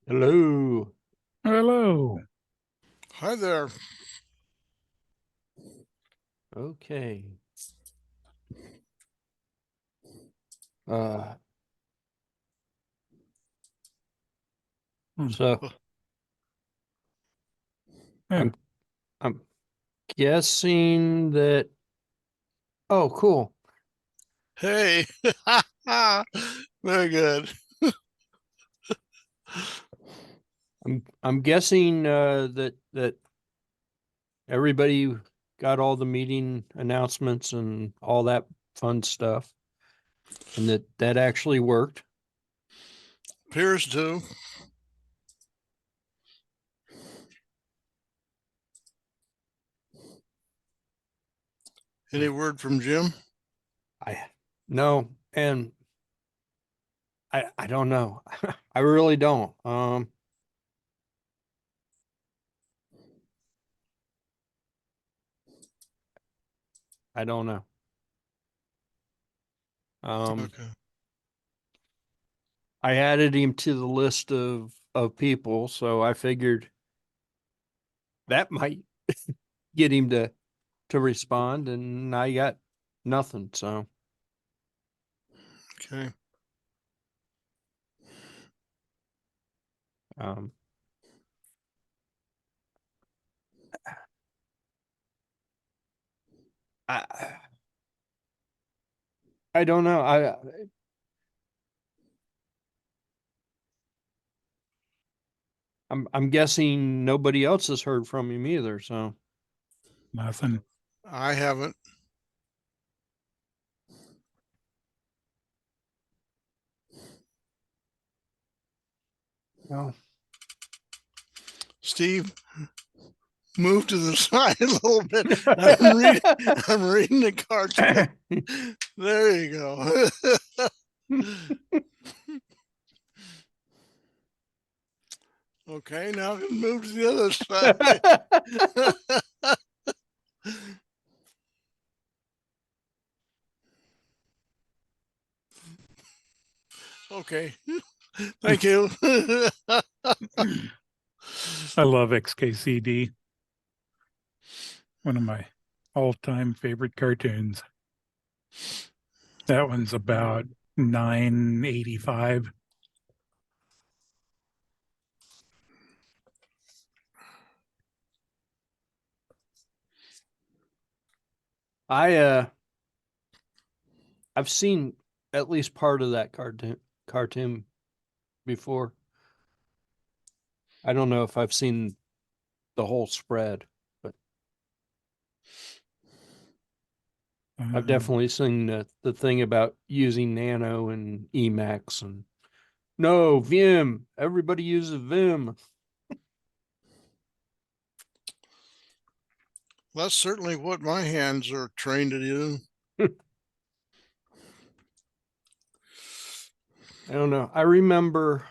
Hello. Hello. Hi there. Okay. Uh, so Yeah. I'm guessing that. Oh, cool. Hey. Very good. I'm guessing that everybody got all the meeting announcements and all that fun stuff, and that actually worked. Appears to. Any word from Jim? No, and I don't know. I really don't. I don't know. Okay. I added him to the list of people, so I figured that might get him to respond, and I got nothing. So Okay. um I I don't know. I'm guessing nobody else has heard from him either. So Nothing. I haven't. well, Steve, move to the side a little bit. I'm reading the cartoon. There you go. Okay, now I can move to the other side. Okay. Thank you. I love XKCD. One of my all-time favorite cartoons. That one's about 985. I've seen at least part of that cartoon before. I don't know if I've seen the whole spread, but I've definitely seen the thing about using Nano and Emacs and no Vim. Everybody uses Vim. That's certainly what my hands are trained to do. I don't know. I remember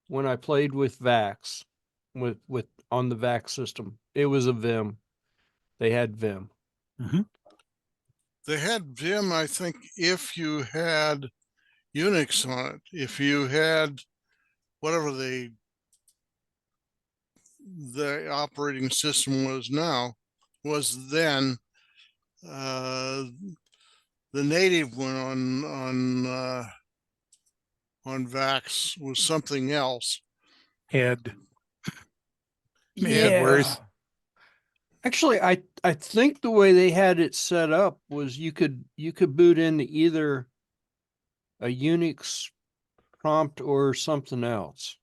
when I played with Vax, with on the Vax system. It was a Vim. They had Vim. Mm-hmm. They had Vim, I think, if you had Unix on it. If you had whatever the operating system was now, was then, the native one on Vax was something else. Had Yeah. worse. Actually, I think the way they had it set up was you could boot into either a Unix prompt or something else.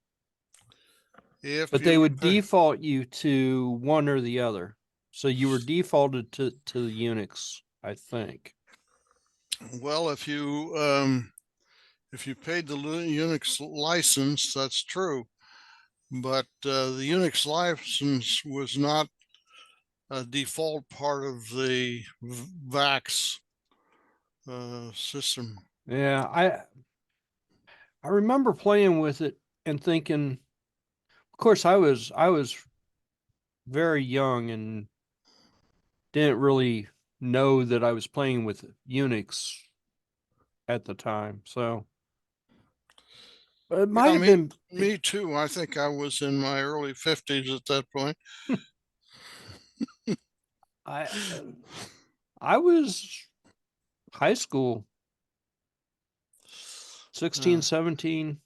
But they would default you to one or the other. So you were defaulted to the Unix, I think. Well, if you paid the Unix license, that's true. But the Unix license was not a default part of the VAX system. Yeah, I remember playing with it and thinking, of course, I was very young and didn't really know that I was playing with Unix at the time. So It might have me- been. Me too. I think I was in my early 50s at that point. I I was high school, 16, Uh, 17,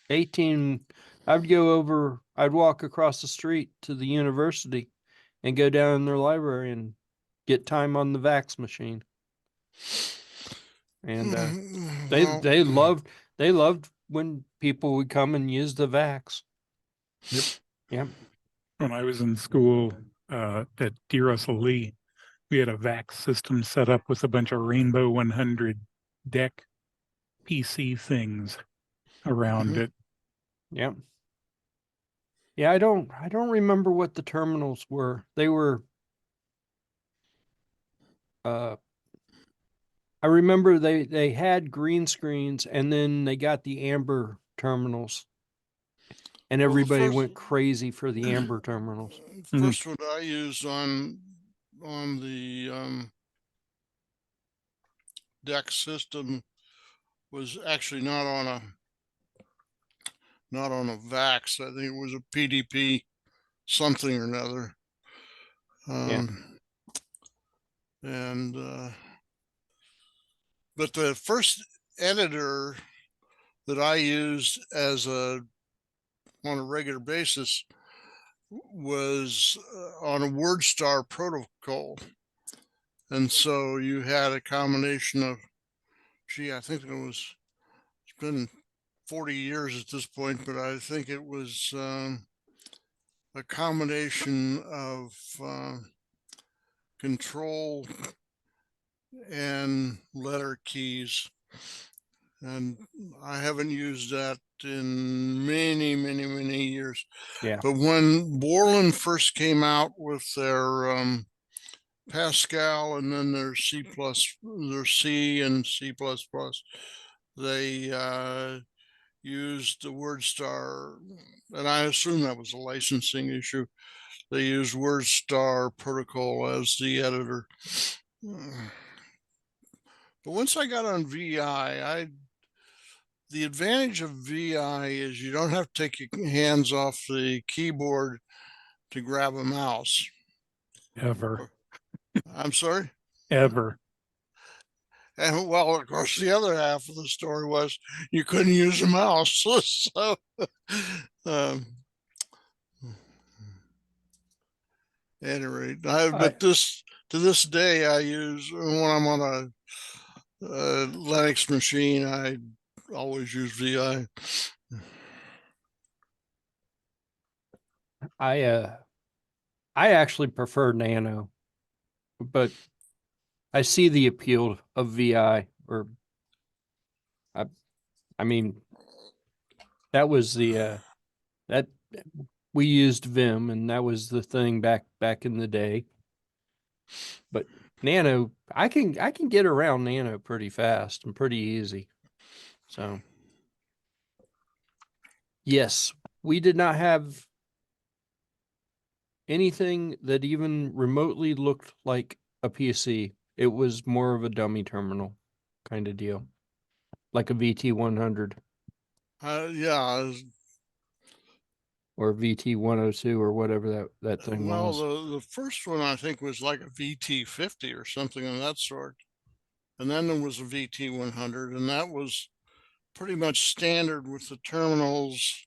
18. I'd walk across the street to the university and go down in their library and get time on the Vax machine. And they well, they loved they loved when people would come and use the Vax. Yep. Yep. When I was in school at D. Russell Lee, we had a VAX system set up with a bunch of Rainbow 100 deck PC things around Mhm. it. Yep. Yeah, I don't remember what the terminals were. They were I remember they had green screens and then they got the amber terminals. And Well, everybody went crazy for the amber terminals. first one I used on the deck system was actually not on a VAX. I think it was a PDP something or another. Yeah. And but the first editor that I used on a regular basis was on a WordStar protocol. And so you had a combination of, I think it's been 40 years at this point, but I think it was a combination of control and letter keys. And I haven't used that in many, many, many years. Yeah. But when Borland first came out with their Pascal and then their their C and C++, they used the WordStar, and I assume that was a licensing issue. They used WordStar protocol as the editor. But once I got on VI, the advantage of VI is you don't have to take your hands off the keyboard to grab a mouse. Ever. I'm sorry? Ever. And well, of course, the other half of the story was you couldn't use a mouse. So, um, at any rate, but to this day, I use when I'm on a Linux machine, I always use VI. I actually prefer Nano, but I see the appeal of VI. Or I mean, that was that we used Vim, and that was the thing back in the day. But Nano, I can get around Nano pretty fast and pretty easy. So yes, we did not have anything that even remotely looked like a PC. It was more of a dummy terminal kind of deal, like a VT100 Yeah, or VT102 or whatever that thing well, was. the first one I think was like a VT50 or something of that sort. And then there was a VT100, and that was pretty much standard with the terminals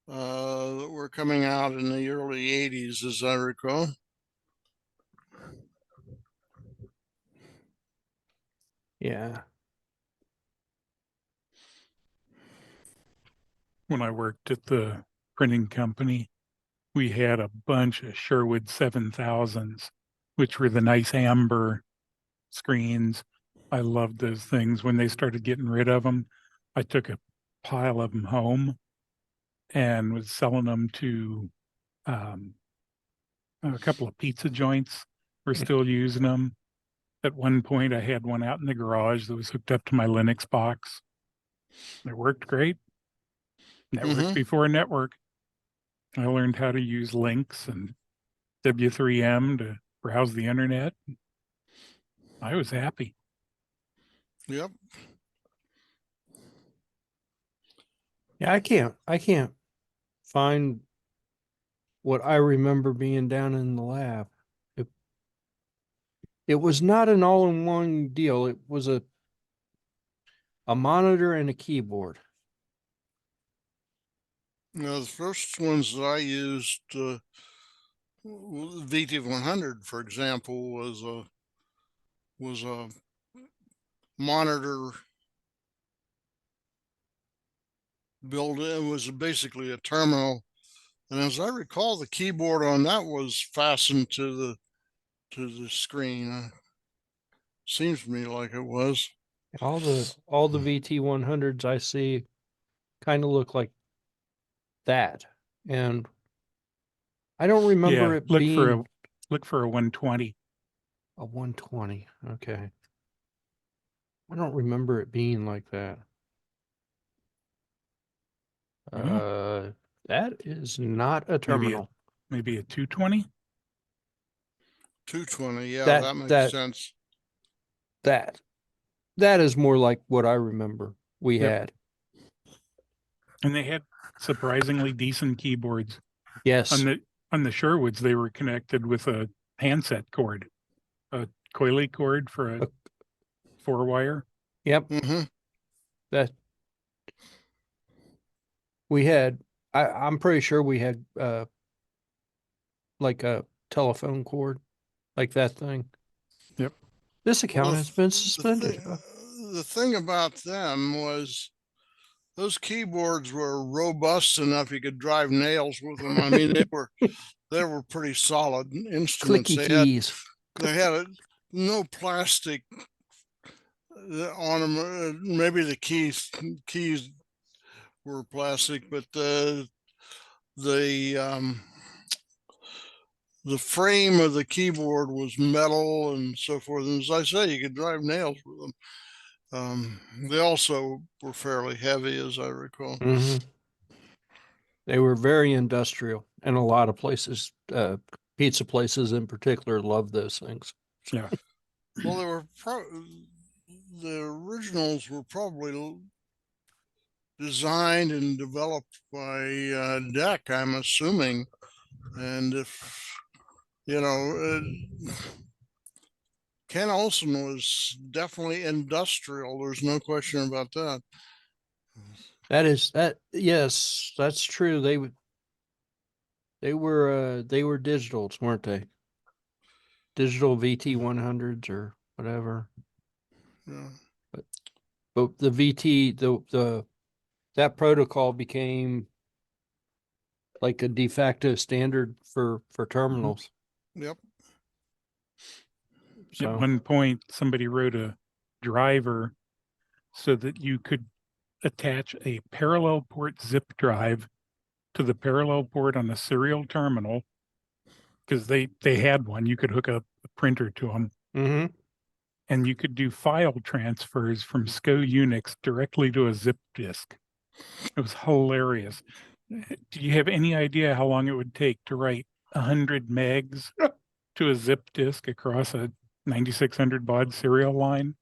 that were coming out in the early 80s, as I recall. Yeah. When I worked at the printing company, we had a bunch of Sherwood 7000s, which were the nice amber screens. I loved those things. When they started getting rid of them, I took a pile of them home and was selling them to a couple of pizza joints. Were still using them. At one point, I had one out in the garage that was hooked up to my Linux box. It worked great. Network before network. I learned how to use links and W3M to browse the internet. I was happy. Yep. Yeah, I can't find what I remember being down in the lab. It was not an all-in-one deal. It was a monitor and a keyboard. The first ones that I used, VT100, for example, was a monitor built in. It was basically a terminal, and as I recall, the keyboard on that was fastened to the screen. Seems to me like it was. All the VT100s I see kind of look like that, and I don't remember Yeah, it look for being a 120. a 120. Okay, I don't remember it being like that. No? That is not a terminal. Maybe a 220. 220, yeah, That that makes that sense. that that is more like what I remember we Yep. had. And they had surprisingly decent keyboards. Yes. On the Sherwoods, they were connected with a handset cord, a coily cord for a 4-wire. Yep. Mm-hmm. That we had. I'm pretty sure we had like a telephone cord, like that thing. Yep. This account Well, has been suspended. the thing about them was those keyboards were robust enough you could drive nails with them. I mean, they were pretty solid instruments. Clicky keys. They had no plastic on them. Maybe the keys were plastic, but the frame of the keyboard was metal and so forth. And as I say, you could drive nails with them. They also were fairly heavy, as I recall. Mm-hmm. They were very industrial, and a lot of places, pizza places in particular, love those things. Yeah. Well, the originals were probably designed and developed by DEC, I'm assuming. And if Ken Olsen was definitely industrial. There's no question about that. Yes, that's true. They were digitals, weren't they? Digital VT100s or whatever. Yeah. But the VT, that protocol became like a de facto standard for terminals. Yep. So At one point, somebody wrote a driver so that you could attach a parallel port zip drive to the parallel port on a serial terminal, because they had one. You could hook up a printer to them, mhm. and you could do file transfers from SCO Unix directly to a zip disk. It was hilarious. Do you have any idea how long it would take to write 100 megs to a zip disk across a 9600 baud serial line?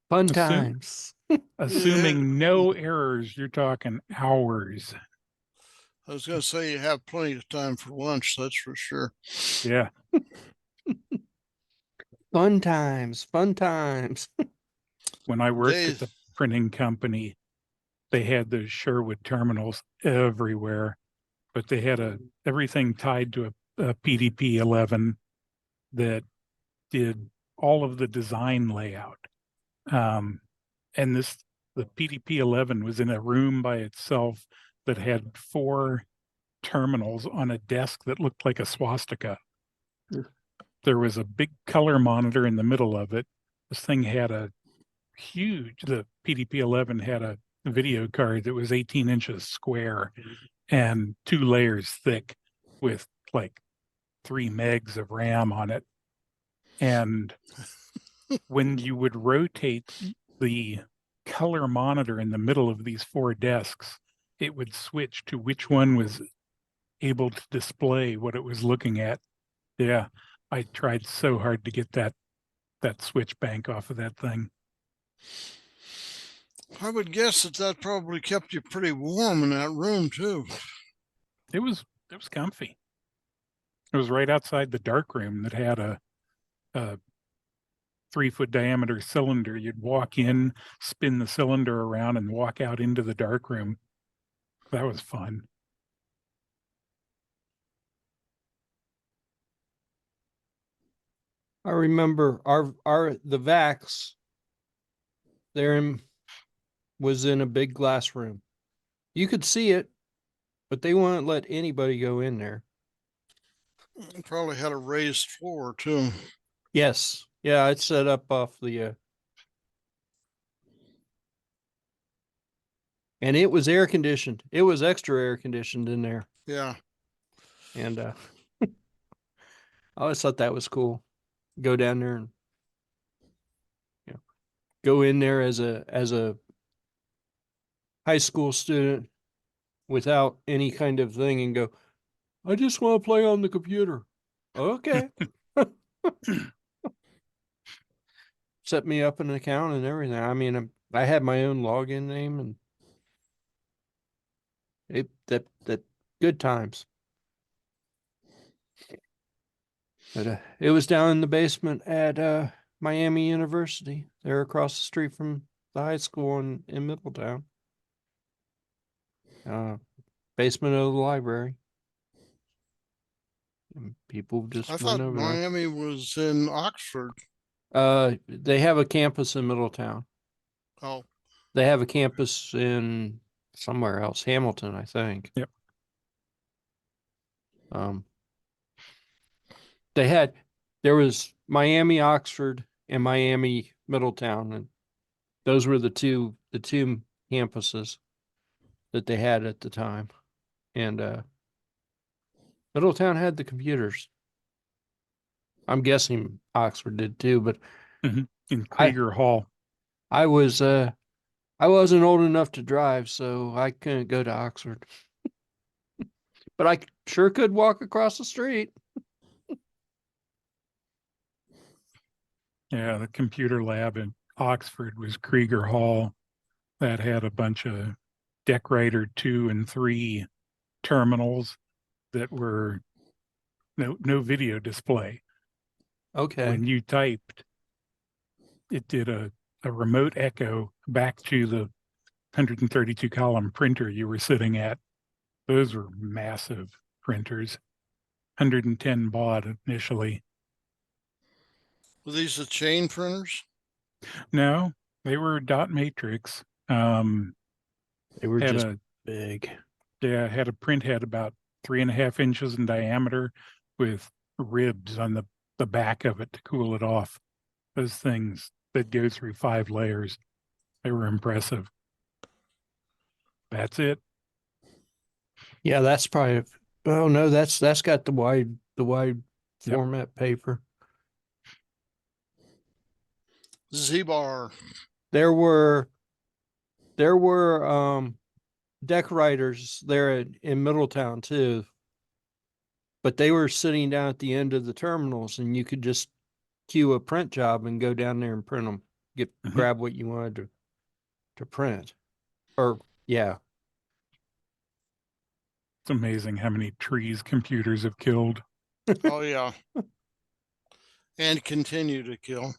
Fun times. Assuming no errors, you're talking hours. I was going to say you have plenty of time for lunch, that's for sure. Yeah. Fun times. Fun times. When I worked at the printing company, they had those Sherwood terminals everywhere, but they had everything tied to a PDP-11 that did all of the design layout. And the PDP-11 was in a room by itself that had 4 terminals on a desk that looked like a swastika. There was a big color monitor in the middle of it. This thing had the PDP-11 had a video card that was 18 inches square and 2 layers thick with like 3 megs of RAM on it. And when you would rotate the color monitor in the middle of these 4 desks, it would switch to which one was able to display what it was looking at. Yeah, I tried so hard to get that switch bank off of that thing. I would guess that probably kept you pretty warm in that room too. It was comfy. It was right outside the dark room that had a 3-foot diameter cylinder. You'd walk in, spin the cylinder around, and walk out into the dark room. That was fun. I remember the VAX there was in a big glass room. You could see it, but they wouldn't let anybody go in there. It probably had a raised floor too. Yes. Yeah, it's set up off the and it was air conditioned. It was extra air conditioned in there. Yeah. And I always thought that was cool. Go down there and go in there as a high school student without any kind of thing and go, I just want to play on the computer. Okay. Set me up an account and everything. I mean, I had my own login name and that good times. But it was down in the basement at Miami University. They're across the street from the high school in Middletown. Basement of the library. And people just I went thought over there. Miami was in Oxford. They have a campus in Middletown. Oh, They have a campus in somewhere else, Hamilton, I think. Yep. There was Miami, Oxford, and Miami, Middletown, and those were the two campuses that they had at the time. And Middletown had the computers. I'm guessing Oxford did too, but In Krieger Hall. I wasn't old enough to drive, so I couldn't go to Oxford. But I sure could walk across the street. Yeah, the computer lab in Oxford was Krieger Hall. That had a bunch of Deckwriter 2 and 3 terminals that were no video display. Okay. When you typed, it did a remote echo back to the 132 column printer you were sitting at. Those were massive printers. 110 baud initially. were these the chain printers? No, they were dot matrix. They were Had just a big. Yeah, had a print head about 3.5 inches in diameter with ribs on the back of it to cool it off. Those things that go through 5 layers. They were impressive. That's it. Yeah, that's probably. Oh no, that's got the wide Yep. format paper. Z-bar. There were deck writers there in Middletown too, but they were sitting down at the end of the terminals, and you could just queue a print job and go down there and print them. Grab what you wanted to print, or yeah. It's amazing how many trees computers have killed. Oh yeah. And continue to kill.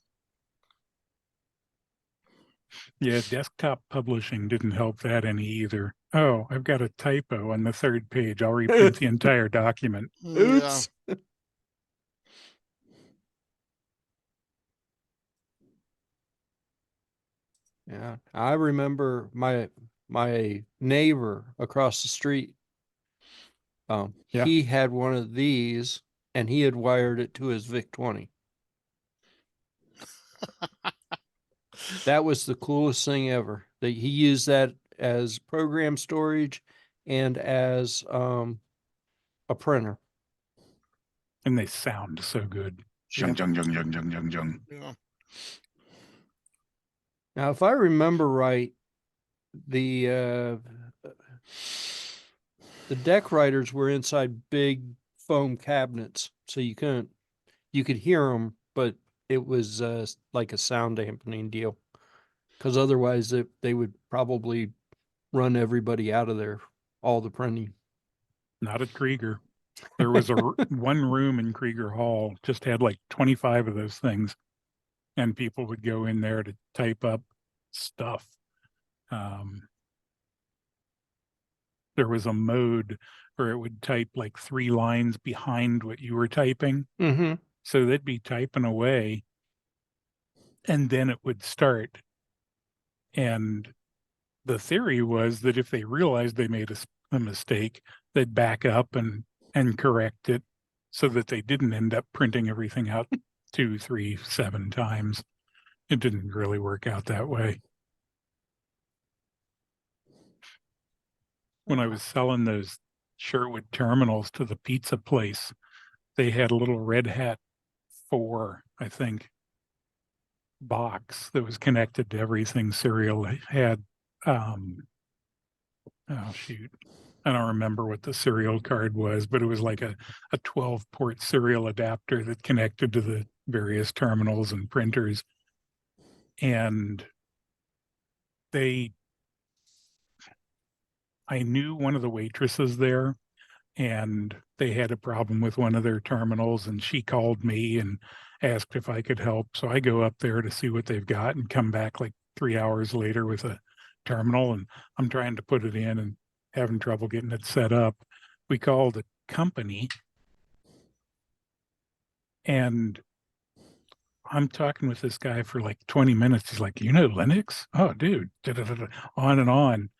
Yeah, desktop publishing didn't help that any either. Oh, I've got a typo on the 3rd page. I'll reprint the entire document. Oops. Yeah. Yeah, I remember my neighbor across the street. Yeah. He had one of these, and he had wired it to his VIC-20. That was the coolest thing ever. That he used that as program storage and as a printer. And they sound so good. Jung, jung, jung, jung, jung, jung, jung. Yeah. Now, if I remember right, the deck writers were inside big foam cabinets, so you could hear them, but it was like a sound dampening deal. because otherwise they would probably run everybody out of there, all the printing. Not at Krieger. There was one room in Krieger Hall just had like 25 of those things, and people would go in there to type up stuff. There was a mode where it would type like 3 lines behind what you were typing. Mm-hmm. So they'd be typing away, and then it would start. And the theory was that if they realized they made a mistake, they'd back up and correct it so that they didn't end up printing everything out 2, 3, 7 times. It didn't really work out that way. When I was selling those Sherwood terminals to the pizza place, they had a little Red Hat 4, I think, box that was connected to everything serial. It had, oh shoot, I don't remember what the serial card was, but it was like a 12-port serial adapter that connected to the various terminals and printers. And I knew one of the waitresses there, and they had a problem with one of their terminals, and she called me and asked if I could help. So I go up there to see what they've got and come back like 3 hours later with a terminal, and I'm trying to put it in and having trouble getting it set up. We called a company, and I'm talking with this guy for like 20 minutes. He's like, you know Linux? Oh, dude, on and on.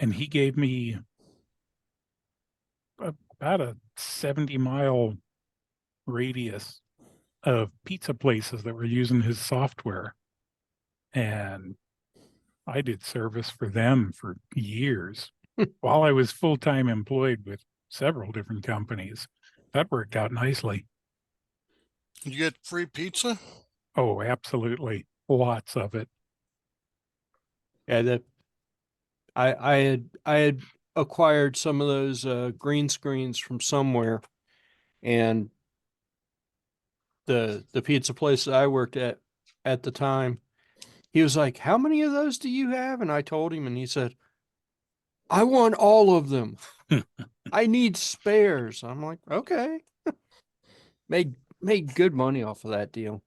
And he gave me about a 70-mile radius of pizza places that were using his software. And I did service for them for years while I was full-time employed with several different companies. That worked out nicely. You get free pizza? Oh, absolutely. Lots of it. Yeah, that I had acquired some of those green screens from somewhere, and the pizza place that I worked at the time, he was like, "How many of those do you have?" And I told him, and he said, "I want all of them. I need spares." I'm like, "Okay." Made good money off of that deal.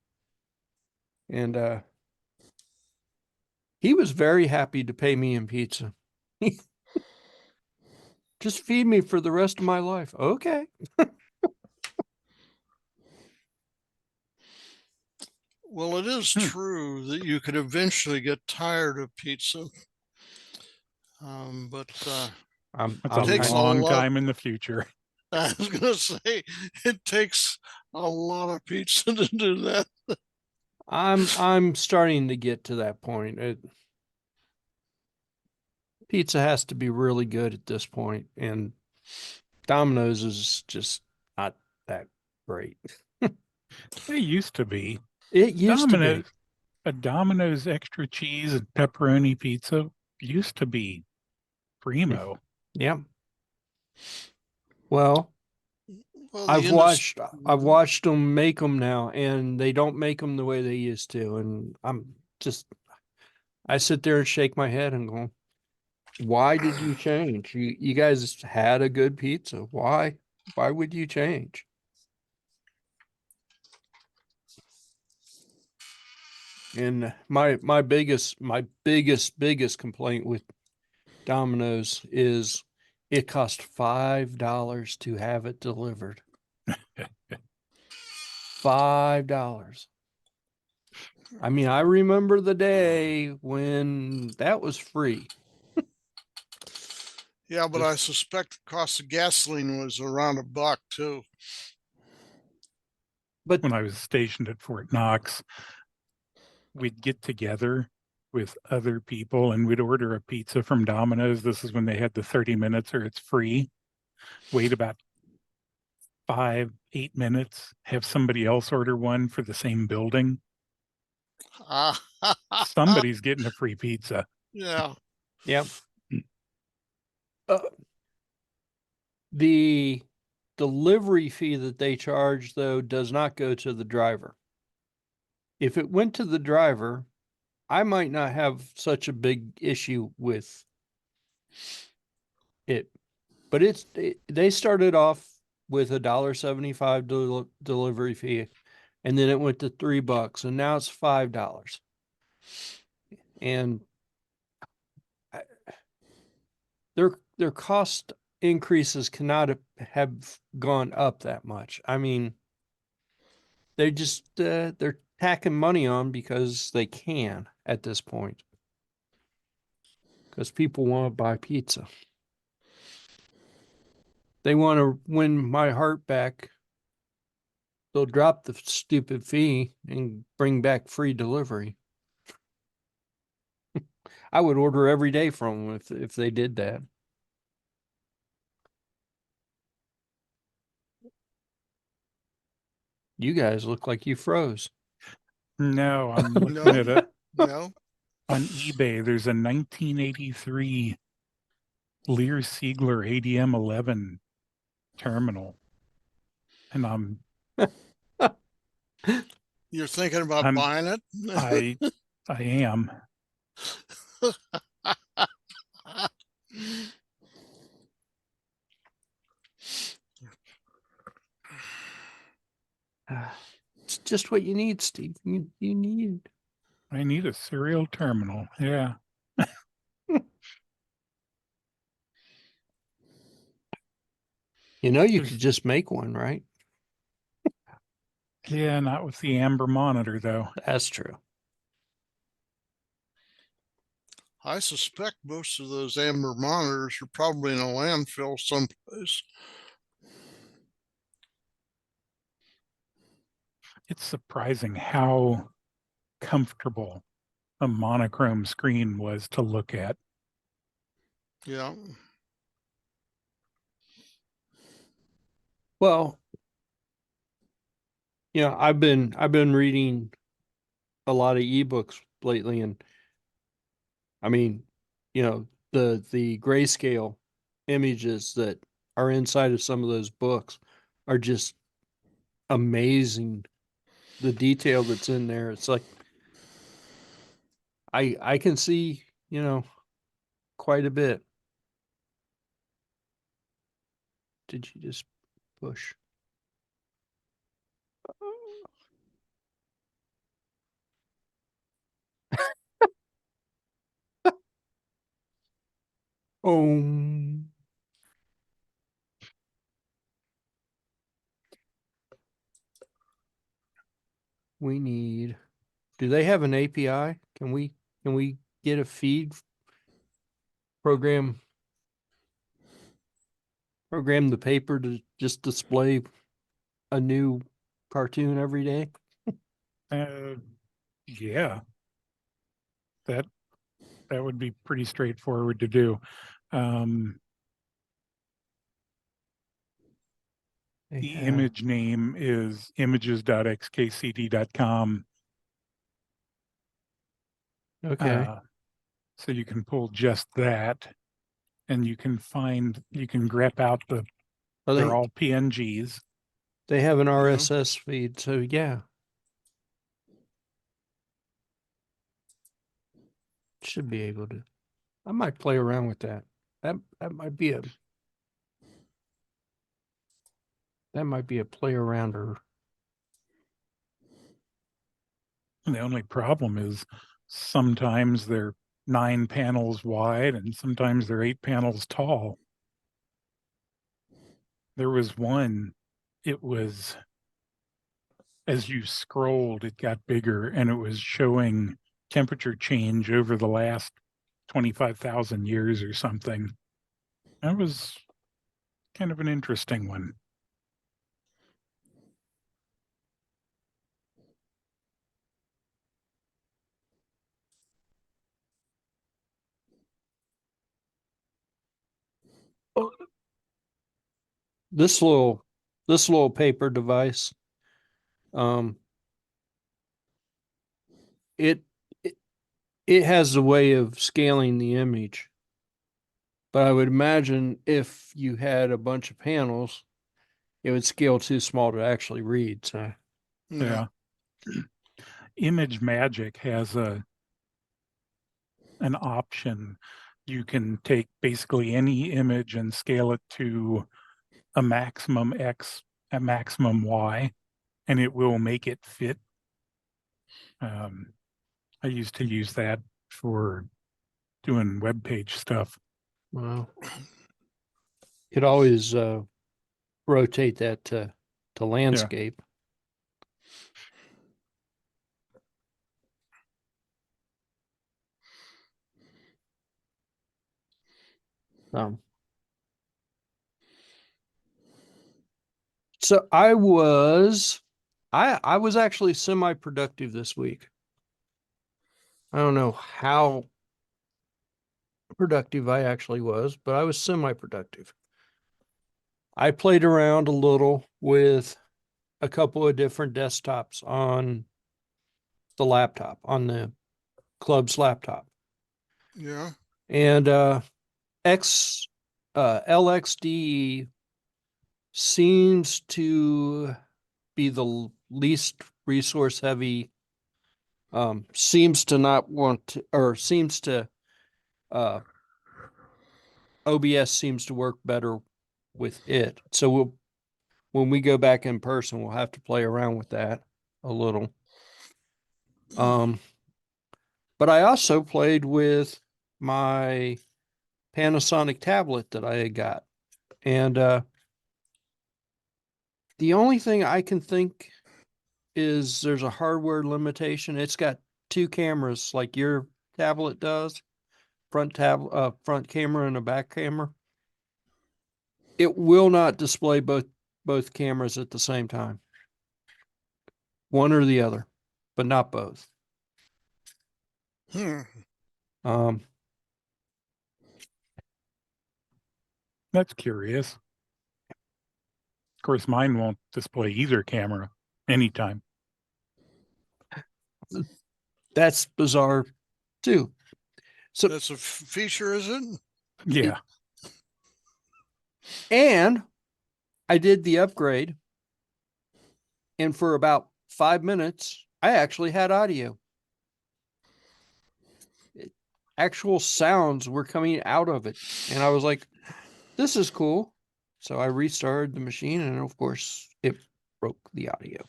And he was very happy to pay me in pizza. Just feed me for the rest of my life. Okay. Well, it is true that you could eventually get tired of pizza. But That's I'm a takes a long lot- time in the future. I was going to say it takes a lot of pizza to do that. I'm starting to get to that point. Pizza has to be really good at this point, and Domino's is just not that great. It used to be. It used to be. Domino's, a Domino's extra cheese and pepperoni pizza used to be primo. Yeah. Well, Well, I've watched them make them now, and they don't make them the way they used to. And I sit there and shake my head and go, "Why did you change? You guys had a good pizza. Why would you change?" And my biggest complaint with Domino's is it cost $5 to have it delivered. $5. I mean, I remember the day when that was free. Yeah, but I suspect the cost of gasoline was around $1 too. But When I was stationed at Fort Knox, we'd get together with other people and we'd order a pizza from Domino's. This is when they had the 30 minutes or it's free. Wait about 5-8 minutes, have somebody else order one for the same building. Somebody's getting a free pizza. Yeah. yeah. The delivery fee that they charge, though, does not go to the driver. If it went to the driver, I might not have such a big issue with it, but they started off with $1.75 delivery fee, and then it went to $3, and now it's $5. And their cost increases cannot have gone up that much. I mean, they just they're tacking money on because they can at this point, because people want to buy pizza. They want to win my heart back. They'll drop the stupid fee and bring back free delivery. I would order every day from them if they did that. You guys look like you froze. No, I'm looking at it No. on eBay. There's a 1983 Lear Siegler ADM 11 terminal, and You're thinking about I'm- buying it? I am. It's just what you need, Steve. You need. I need a serial terminal. Yeah. You know, you There's- could just make one, right? Yeah, not with the amber monitor though. That's true. I suspect most of those amber monitors are probably in a landfill someplace. It's surprising how comfortable a monochrome screen was to look at. Yeah. Well, I've been reading a lot of ebooks lately, and I mean, the grayscale images that are inside of some of those books are just amazing. The detail that's in there, it's like I can see, quite a bit. Did you just push? Oh, we need. Do they have an API? Can we get a feed program the paper to just display a new cartoon every day? Yeah, that would be pretty straightforward to do. The image name is images.xkcd.com. Okay. So you can pull just that, and you can grep out they're all PNGs. They have an RSS feed, so yeah. Should be able to. I might play around with that. That might be a play arounder. The only problem is sometimes they're 9 panels wide and sometimes they're 8 panels tall. There was one, it was, as you scrolled, it got bigger and it was showing temperature change over the last 25,000 years or something. That was kind of an interesting one. This little paper device, it has a way of scaling the image. But I would imagine if you had a bunch of panels, it would scale too small to actually read. So Yeah. Image Magic has a an option. You can take basically any image and scale it to a maximum X, a maximum Y, and it will make it fit. I used to use that for doing web page stuff. Wow. Could always rotate that to landscape. So I was actually semi-productive this week. I don't know how productive I actually was, but I was semi-productive. I played around a little with a couple of different desktops on the laptop, on the club's laptop. Yeah. And LXDE seems to be the least resource heavy, seems to not want to, or seems to, OBS seems to work better with it. So when we go back in person, we'll have to play around with that a little. But I also played with my Panasonic tablet that I had got. And the only thing I can think is there's a hardware limitation. It's got two cameras like your tablet does, front camera and a back camera. It will not display both cameras at the same time. One or the other, but not both. Um, That's curious. Of course, mine won't display either camera anytime. that's bizarre too. So That's a feature, is it? Yeah. And I did the upgrade, and for about 5 minutes, I actually had audio. Actual sounds were coming out of it. And I was like, this is cool. So I restarted the machine, and of course, it broke the audio.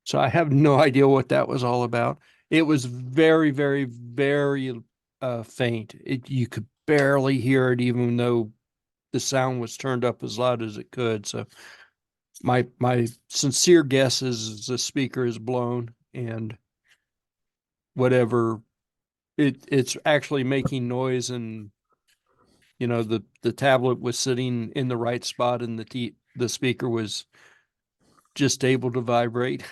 So I have no idea what that was all about. It was very, very, very faint. You could barely hear it, even though the sound was turned up as loud as it could. So my sincere guess is the speaker is blown, and whatever it's actually making noise, and the tablet was sitting in the right spot, and the speaker was just able to vibrate.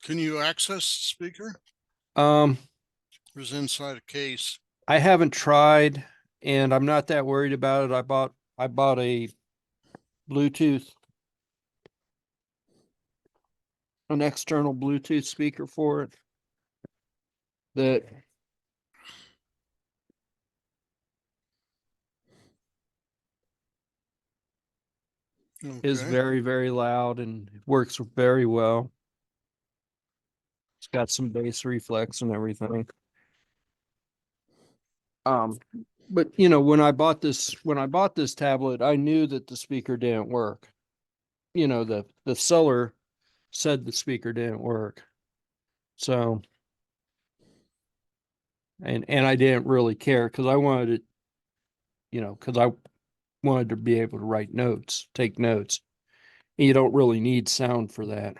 Can you access the speaker? Um, Or is it inside a case? I haven't tried, and I'm not that worried about it. I bought a Bluetooth, an external Bluetooth speaker for it that is Okay. very, very loud and works very well. It's got some bass reflex and everything. But when I bought this tablet, I knew that the speaker didn't work. The seller said the speaker didn't work. So, and I didn't really care because I wanted it, because I wanted to be able to take notes. And you don't really need sound for that.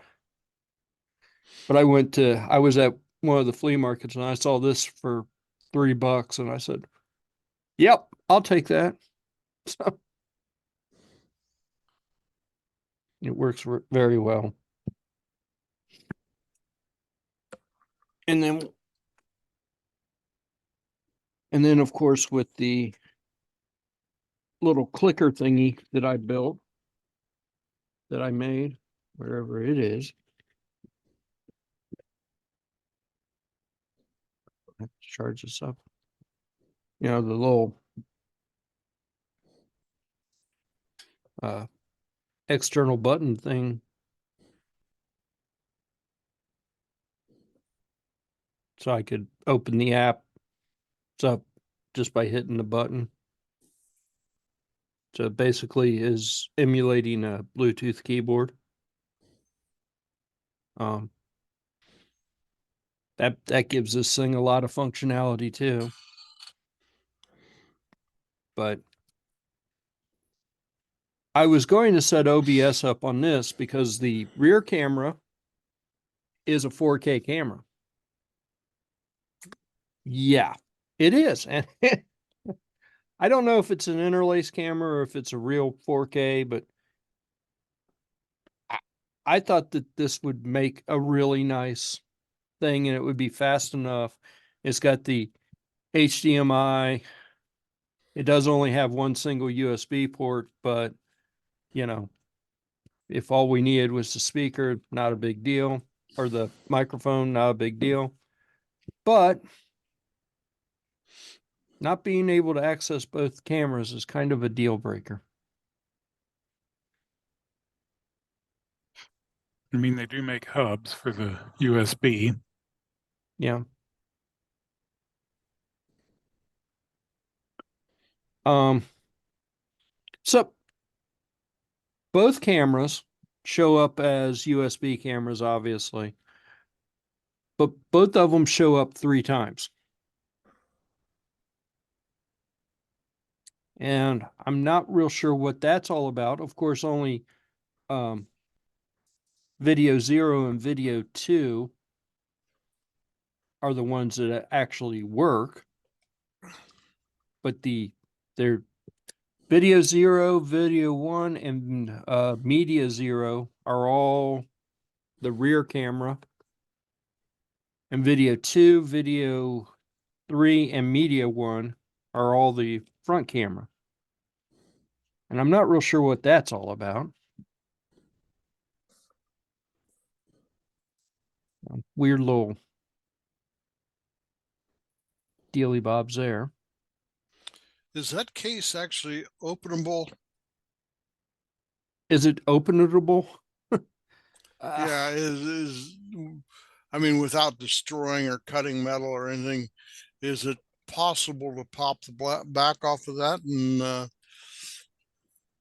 But I was at one of the flea markets, and I saw this for $3, and I said, yep, I'll take that. So it works very well. And then of course, with the little clicker thingy that I built, that I made, wherever it is. I have to charge this up. The little external button thing. So I could open the app. It's up just by hitting the button. So it basically is emulating a Bluetooth keyboard. That gives this thing a lot of functionality too. But I was going to set OBS up on this because the rear camera is a 4K camera. Yeah, it is. And I don't know if it's an interlace camera or if it's a real 4K, but I thought that this would make a really nice thing and it would be fast enough. It's got the HDMI. It does only have one single USB port, but you know, if all we needed was the speaker, not a big deal, or the microphone, not a big deal. But not being able to access both cameras is kind of a deal breaker. I mean, they do make hubs for the USB. Yeah. So both cameras show up as USB cameras, obviously, but both of them show up 3 times. And I'm not real sure what that's all about. Of course, only video 0 and video 2 are the ones that actually work. But they're video 0, video 1, and media 0 are all the rear camera. And video 2, video 3, and media 1 are all the front camera. And I'm not real sure what that's all about. Weird little dealy bobs there. Is that case actually openable? Is it openable? Yeah, I mean, without destroying or cutting metal or anything, is it possible to pop the back off of that and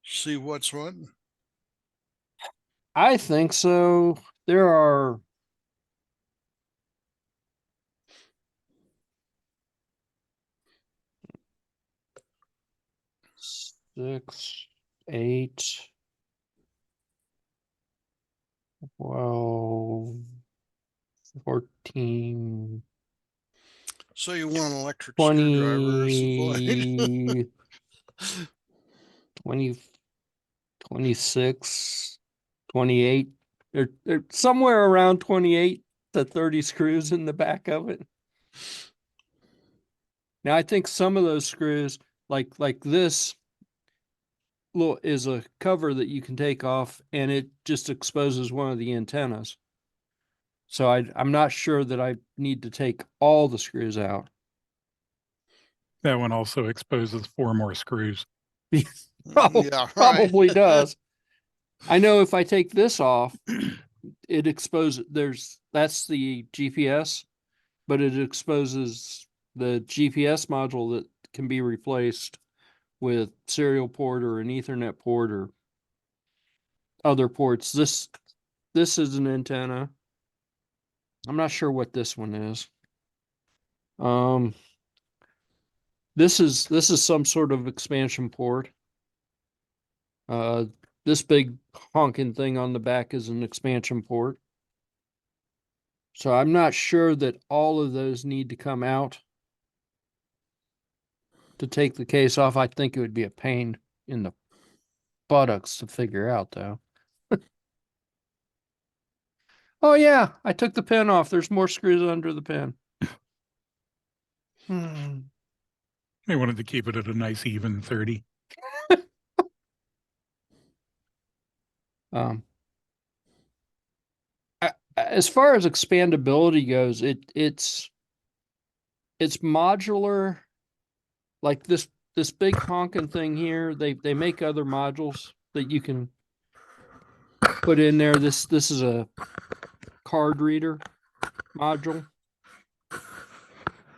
see what's what? I think so. There are six, 8, 12, 14, So you want an electric screwdriver supplied? 20, 26, 28. They're somewhere around 28 to 30 screws in the back of it. Now, I think some of those screws, like this, little is a cover that you can take off and it just exposes one of the antennas. So I'm not sure that I need to take all the screws out. That one also exposes 4 more screws. Yeah, right. Probably does. I know if I take this off, it exposes, that's the GPS, but it exposes the GPS module that can be replaced with serial port or an Ethernet port or other ports. This is an antenna. I'm not sure what this one is. This is some sort of expansion port. This big honking thing on the back is an expansion port. So I'm not sure that all of those need to come out to take the case off. I think it would be a pain in the buttocks to figure out, though. Oh yeah, I took the pin off. There's more screws under the pin. They wanted to keep it at a nice even 30. As far as expandability goes, it's modular. Like this big honking thing here, they make other modules that you can put in there. This is a card reader module.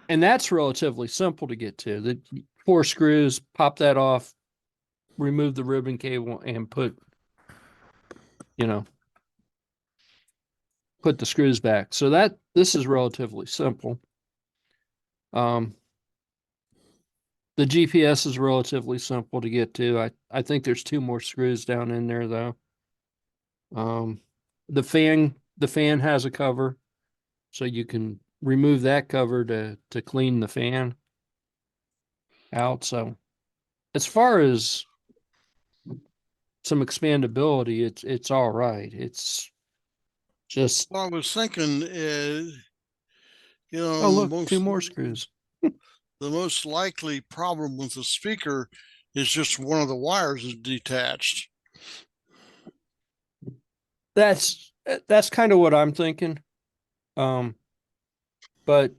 And that's relatively simple to get to. The 4 screws, pop that off, remove the ribbon cable, and put the screws back. So this is relatively simple. The GPS is relatively simple to get to. I think there's 2 more screws down in there though. The fan has a cover, so you can remove that cover to clean the fan out. So as far as some expandability, it's all right. It's just, Well, I was thinking, oh the look, 2 more screws. most likely problem with the speaker is just one of the wires is detached. That's kind of what I'm thinking. But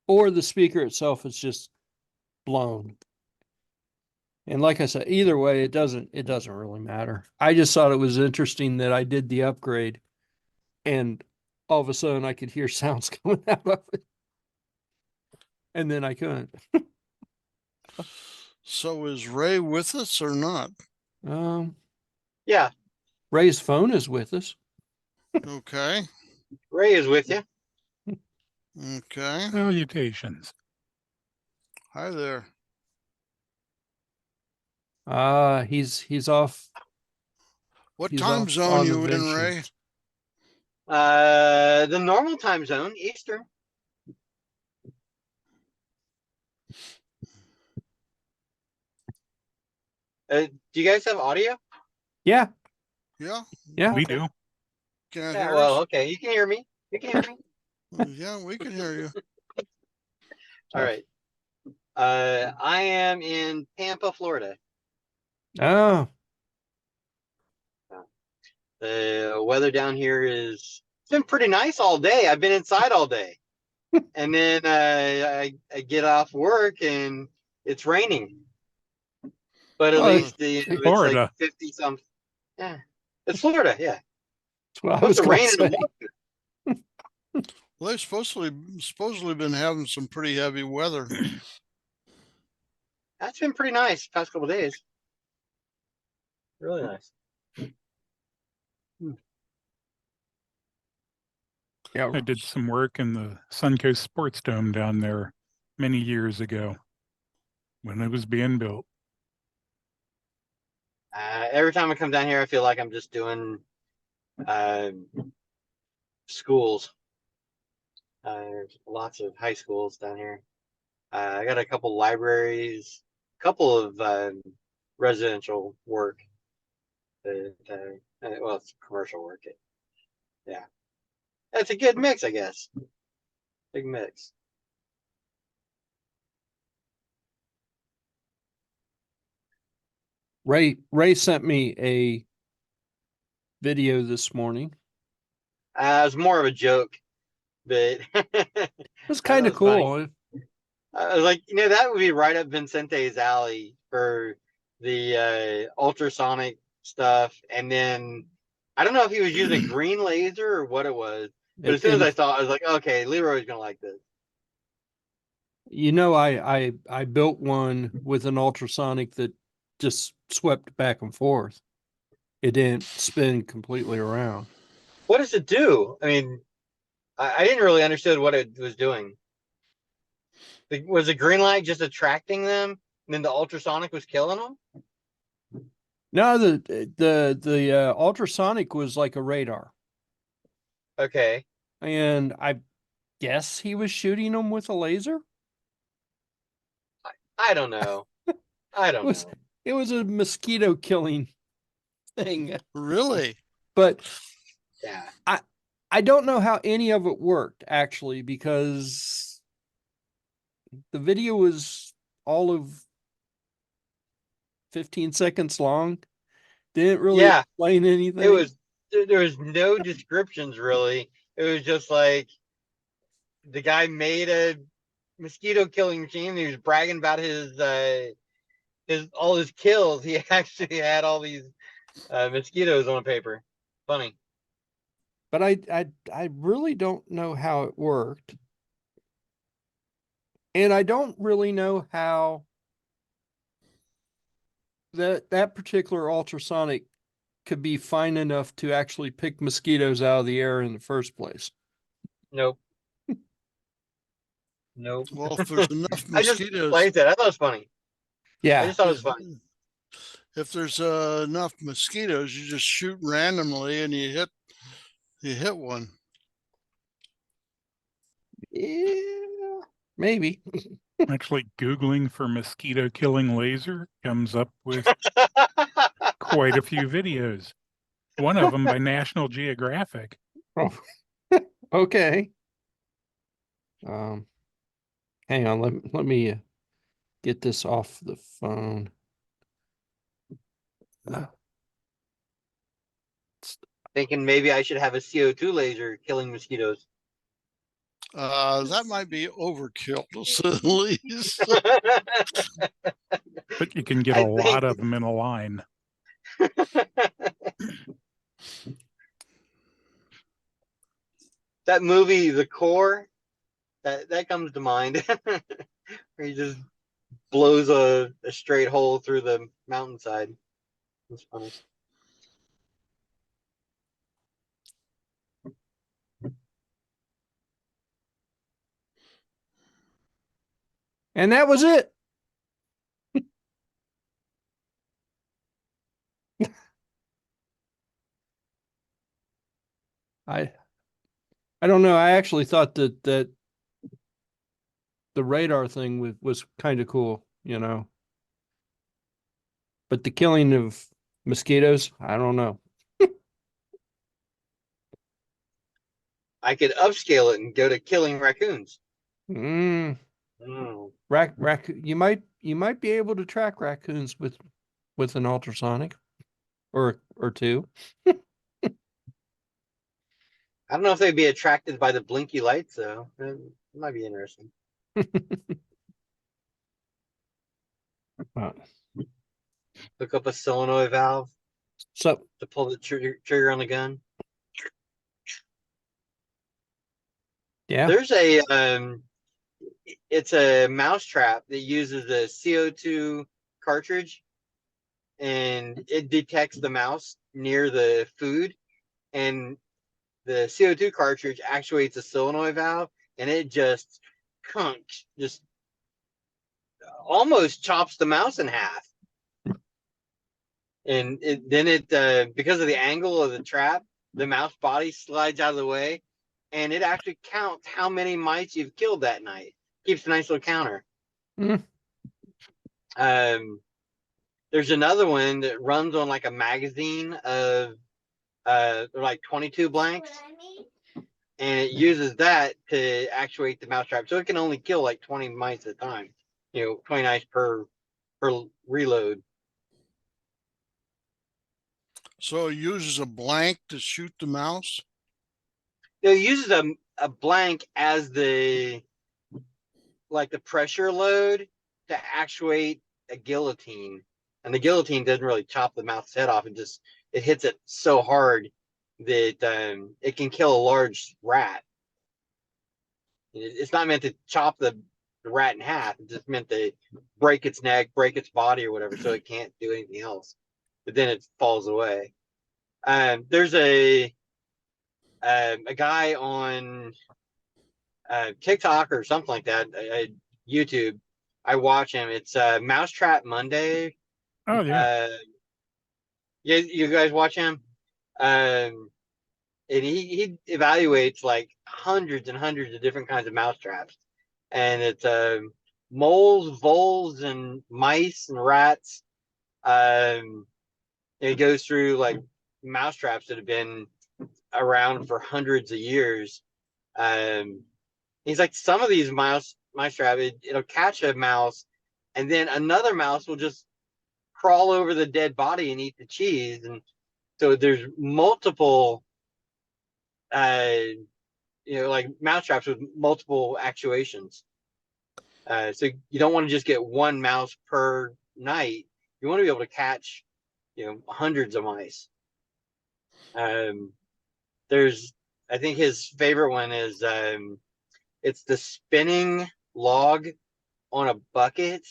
or the speaker itself is just blown. And like I said, either way, it doesn't really matter. I just thought it was interesting that I did the upgrade and all of a sudden I could hear sounds coming out of it. And then I couldn't. So is Ray with us or not? Yeah, Ray's phone is with us. Okay. Ray is with you. Okay. Salutations. Hi there. He's off. What He's time off zone on you in, adventure. Ray? The normal time zone, Eastern. Do you guys have audio? Yeah. Yeah. Yeah. We Okay. do. Can I Yeah, hear well, us? okay, you can hear me. You can hear me. Yeah, we can hear you. All right. I am in Tampa, Florida. Oh, The weather down here it's been pretty nice all day. I've been inside all day. And then I get off work and it's raining. But at Well, least it's like Florida. 50 something. Yeah. It's Florida, yeah. that's what I Supposed was to going rain to in the say. morning. Well, they've supposedly been having some pretty heavy weather. That's been pretty nice past couple days. Really nice. Yeah. I did some work in the Suncoast Sports Dome down there many years ago when it was being built. Every time I come down here, I feel like I'm just doing schools. There's lots of high schools down here. I got a couple libraries, a couple of residential work. Well, it's commercial work. Yeah, it's a good mix, I guess. Big mix. Ray sent me a video this morning. It was more of a joke, but It was kind of funny. cool. I was like, that would be right up Vincente's alley for the ultrasonic stuff. And then I don't know if he was using a green laser or what it was, but as soon as I saw it, I was like, okay, Leroy's gonna like this. I built one with an ultrasonic that just swept back and forth. It didn't spin completely around. What does it do? I mean, I didn't really understand what it was doing. Was the green light just attracting them, and then the ultrasonic was killing them? No, the ultrasonic was like a radar, Okay. and I guess he was shooting them with a laser. I don't know. I don't know. It was a mosquito killing thing, Really? but Yeah. I don't know how any of it worked actually, because the video was all of 15 seconds long. Didn't really explain anything. There was no descriptions really. It was just like the guy made a mosquito killing machine. And he was bragging about his all his kills. He actually had all these mosquitoes on paper. Funny. But I really don't know how it worked. And I don't really know how that particular ultrasonic could be fine enough to actually pick mosquitoes out of the air in the first place. Nope. Nope. Well, if there's enough I just mosquitoes, like that. I thought it was funny. I Yeah. just thought it was funny. if there's enough mosquitoes, you just shoot randomly and you hit one. Yeah, maybe. Actually, Googling for mosquito killing laser comes up with quite a few videos. One of them by National Geographic. Oh, okay. Hang on. Let me get this off the phone. Thinking maybe I should have a CO2 laser killing mosquitoes. That might be overkill to say the least. But you can get I a lot think- of them in a line. That movie, The Core, that comes to mind. Where he just blows a straight hole through the mountainside. It's funny. And that was it. I don't know. I actually thought that the radar thing was kind of cool, you know. But the killing of mosquitoes, I don't know. I could upscale it and go to killing raccoons. Mm, Mm. you might be able to track raccoons with an ultrasonic or two. I don't know if they'd be attracted by the blinky lights, though. It might be interesting. Uh, Hook up a solenoid valve so to pull the trigger on the gun. yeah. There's it's a mouse trap that uses a CO2 cartridge, and it detects the mouse near the food, and the CO2 cartridge actuates a solenoid valve, and it just almost chops the mouse in half. And then because of the angle of the trap, the mouse body slides out of the way, and it actually counts how many mice you've killed that night. Keeps a nice little counter. Mm. There's another one that runs on like a magazine of like 22 blanks, and it uses that to actuate the mousetrap, so it can only kill like 20 mice at a time. 20 mice per reload. So it uses a blank to shoot the mouse. It uses a blank as the pressure load to actuate a guillotine, and the guillotine doesn't really chop the mouse's head off. It hits it so hard that it can kill a large rat. It's not meant to chop the rat in half. It's just meant to break its neck, break its body, or whatever, so it can't do anything else. But then it falls away. There's a guy on TikTok or something like that, YouTube. I watch him. It's Mousetrap Monday. Oh, yeah. You guys watch him? And he evaluates like hundreds and hundreds of different kinds of mousetraps, and it's moles, voles, and mice and rats. It goes through like mousetraps that have been around for hundreds of years. He's like, some of these mousetrap, it'll catch a mouse, and then another mouse will just crawl over the dead body and eat the cheese. And so there's multiple like mousetraps with multiple actuations. So you don't want to just get one mouse per night. You want to be able to catch hundreds of mice. I think his favorite one is it's the spinning log on a bucket,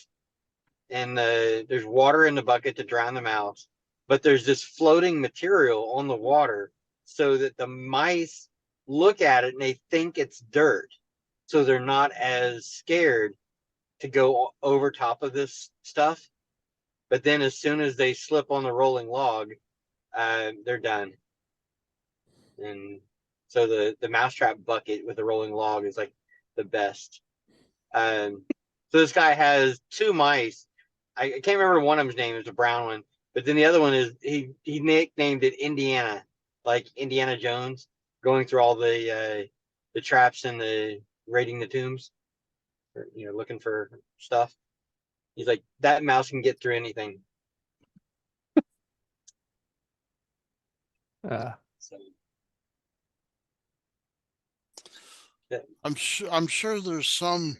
and there's water in the bucket to drown the mouse, but there's this floating material on the water so that the mice look at it and they think it's dirt, so they're not as scared to go over top of this stuff. But then as soon as they slip on the rolling log, they're done. And so the mousetrap bucket with the rolling log is like the best. So this guy has 2 mice. I can't remember one of them's name. It's a brown one, but then the other one is he nicknamed it Indiana, like Indiana Jones, going through all the traps and the raiding the tombs, or, looking for stuff. He's like, that mouse can get through anything. So, yeah. I'm sure there's some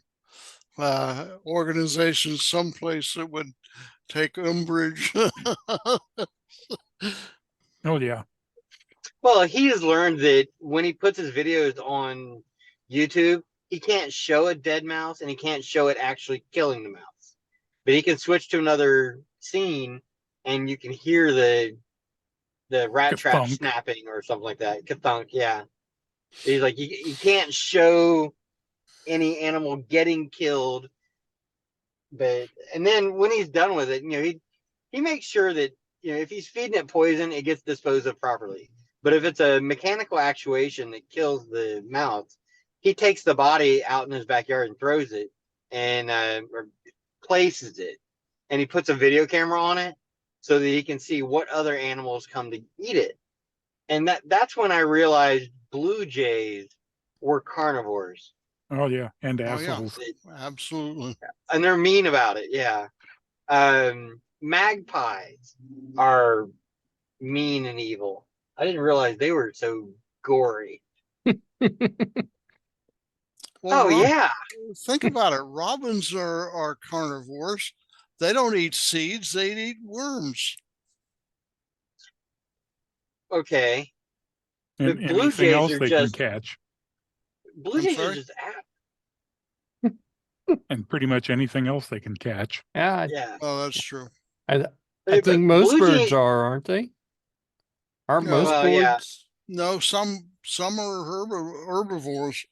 organization someplace that would take umbrage. Oh yeah. Well, he has learned that when he puts his videos on YouTube, he can't show a dead mouse and he can't show it actually killing the mouse. But he can switch to another scene and you can hear the rat trap Ka-thunk. snapping or something like that. Ka-thunk, yeah. He's like, you can't show any animal getting killed. And then when he's done with it, he makes sure that, if he's feeding it poison, it gets disposed of properly. But if it's a mechanical actuation that kills the mouse, he takes the body out in his backyard and throws it and or places it. And he puts a video camera on it so that he can see what other animals come to eat it. And that's when I realized blue jays were carnivores. Oh yeah. And Oh, yeah. assholes. Absolutely. And they're mean about it, yeah. Magpies are mean and evil. I didn't realize they were so gory. Well, Yeah. think about it. Robins are carnivores. They don't eat seeds. They eat worms. Okay. And But blue anything jays else are they just can catch. blue I'm jays are sorry? just And pretty much anything else they can catch. Yeah, yeah. Oh, that's true. I But think most blue birds jay- are, aren't they? Aren't No. most Well, yeah. birds? No, some are herbivores.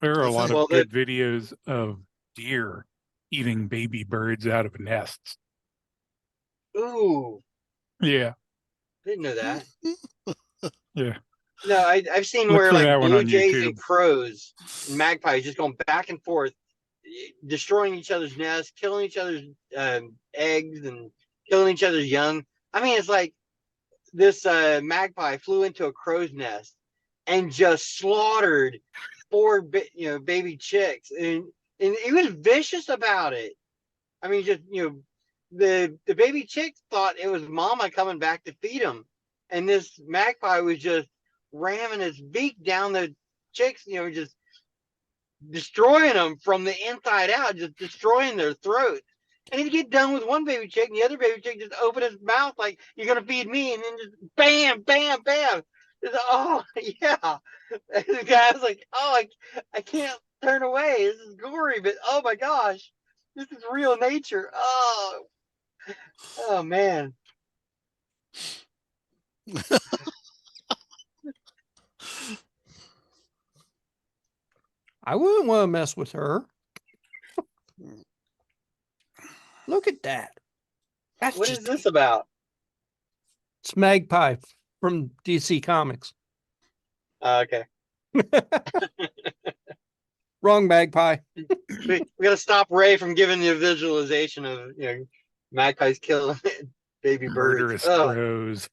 There are I a lot think- of Well, good videos of deer eating baby birds out of nests. Ooh, Yeah. didn't know that. Yeah. No, I've seen Look where for like that one blue on jays YouTube. and crows and magpies just going back and forth, destroying each other's nests, killing each other's eggs, and killing each other's young. I mean, it's like this magpie flew into a crow's nest and just slaughtered 4 baby chicks, and he was vicious about it. I mean, just the baby chicks thought it was mama coming back to feed them, and this magpie was just ramming his beak down the chicks, just destroying them from the inside out, just destroying their throats. And he'd get done with one baby chick, and the other baby chick just open his mouth like, "You're gonna feed me," and then just bam, bam, bam. It's, oh yeah. And the guy was like, "Oh, I can't turn away. This is gory, but oh my gosh, this is real nature." Oh man. I wouldn't want to mess with her. Look at that. That's What is just this about? it's Magpie from DC Comics. Okay. Wrong Magpie. We gotta stop Ray from giving you a visualization of magpies killing baby birds. Murderous Oh. crows.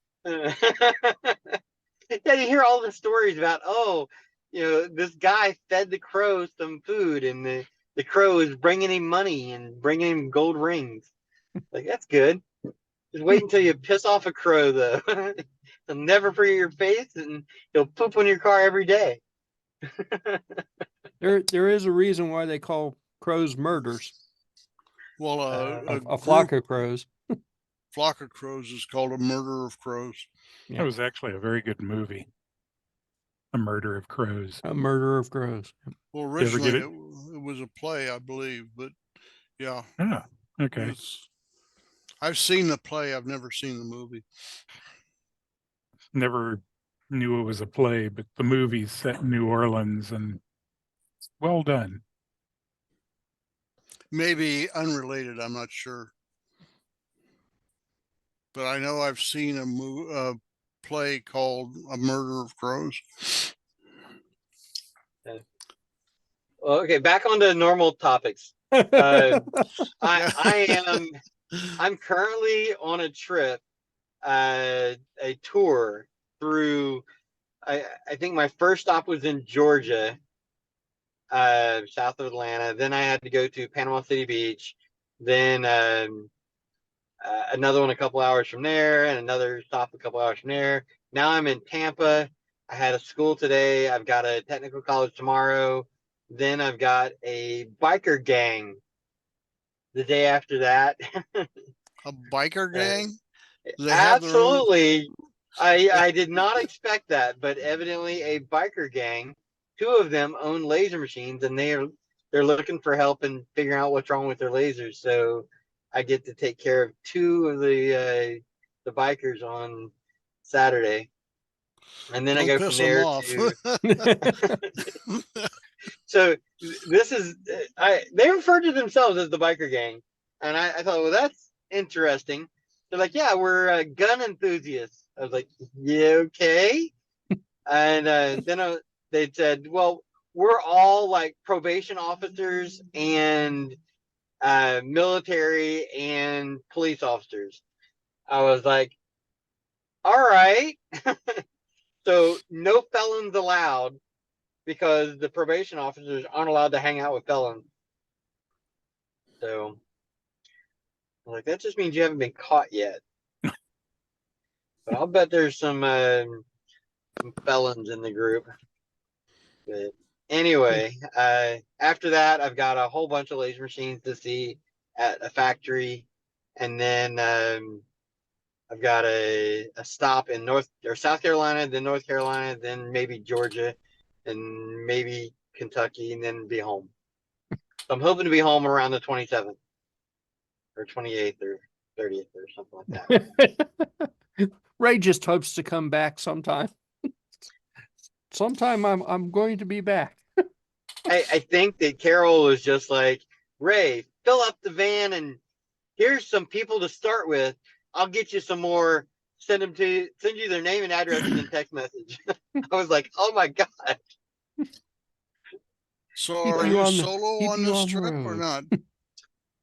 Yeah, you hear all the stories about, this guy fed the crow some food, and the crow is bringing him money and bringing him gold rings. Like, that's good. Just wait until you piss off a crow, though. He'll never forget your face, and he'll poop on your car every day. There is a reason why they call crows murders. Well, A flock of crows. flock of crows is called a murder of crows. Yeah. That was actually a very good movie. A Murder of Crows. A Murder of Crows. Well, You ever get originally it? it was a play, I believe, but yeah, Ah, okay. it's, I've seen the play. I've never seen the movie. Never knew it was a play, but the movie's set in New Orleans and well done. Maybe unrelated. I'm not sure. But I know I've seen a play called A Murder of Crows. Well, okay, back on to normal topics. I'm currently on a trip, a tour through. I think my first stop was in Georgia, south of Atlanta. Then I had to go to Panama City Beach. Then another one a couple hours from there, and another stop a couple hours from there. Now I'm in Tampa. I had a school today. I've got a technical college tomorrow. Then I've got a biker gang the day after that. A biker gang? They have their own. Absolutely. I did not expect that, but evidently a biker gang, two of them own laser machines, and they're looking for help in figuring out what's wrong with their lasers. So I get to take care of two of the bikers on Saturday, and then I Don't go from piss them there off. to. So this is they refer to themselves as the biker gang, and I thought, well, that's interesting. They're like, yeah, we're gun enthusiasts. I was like, yeah, okay. And then they said, well, we're all like probation officers and military and police officers. I was like, all right. So no felons allowed, because the probation officers aren't allowed to hang out with felons. So I'm like, that just means you haven't been caught yet. But I'll bet there's some felons in the group. But anyway, after that, I've got a whole bunch of laser machines to see at a factory, and then I've got a stop in South Carolina, then North Carolina, then maybe Georgia, and maybe Kentucky, and then be home. So I'm hoping to be home around the 27th or 28th or 30th or something like that. Ray just hopes to come back sometime. Sometime I'm going to be back. I think that Carol was just like, Ray, fill up the van, and here's some people to start with. I'll get you some more. Send you their name and address in text message. I was like, oh my God. So Keep are you you on the- solo keep on you this on the trip or road. not?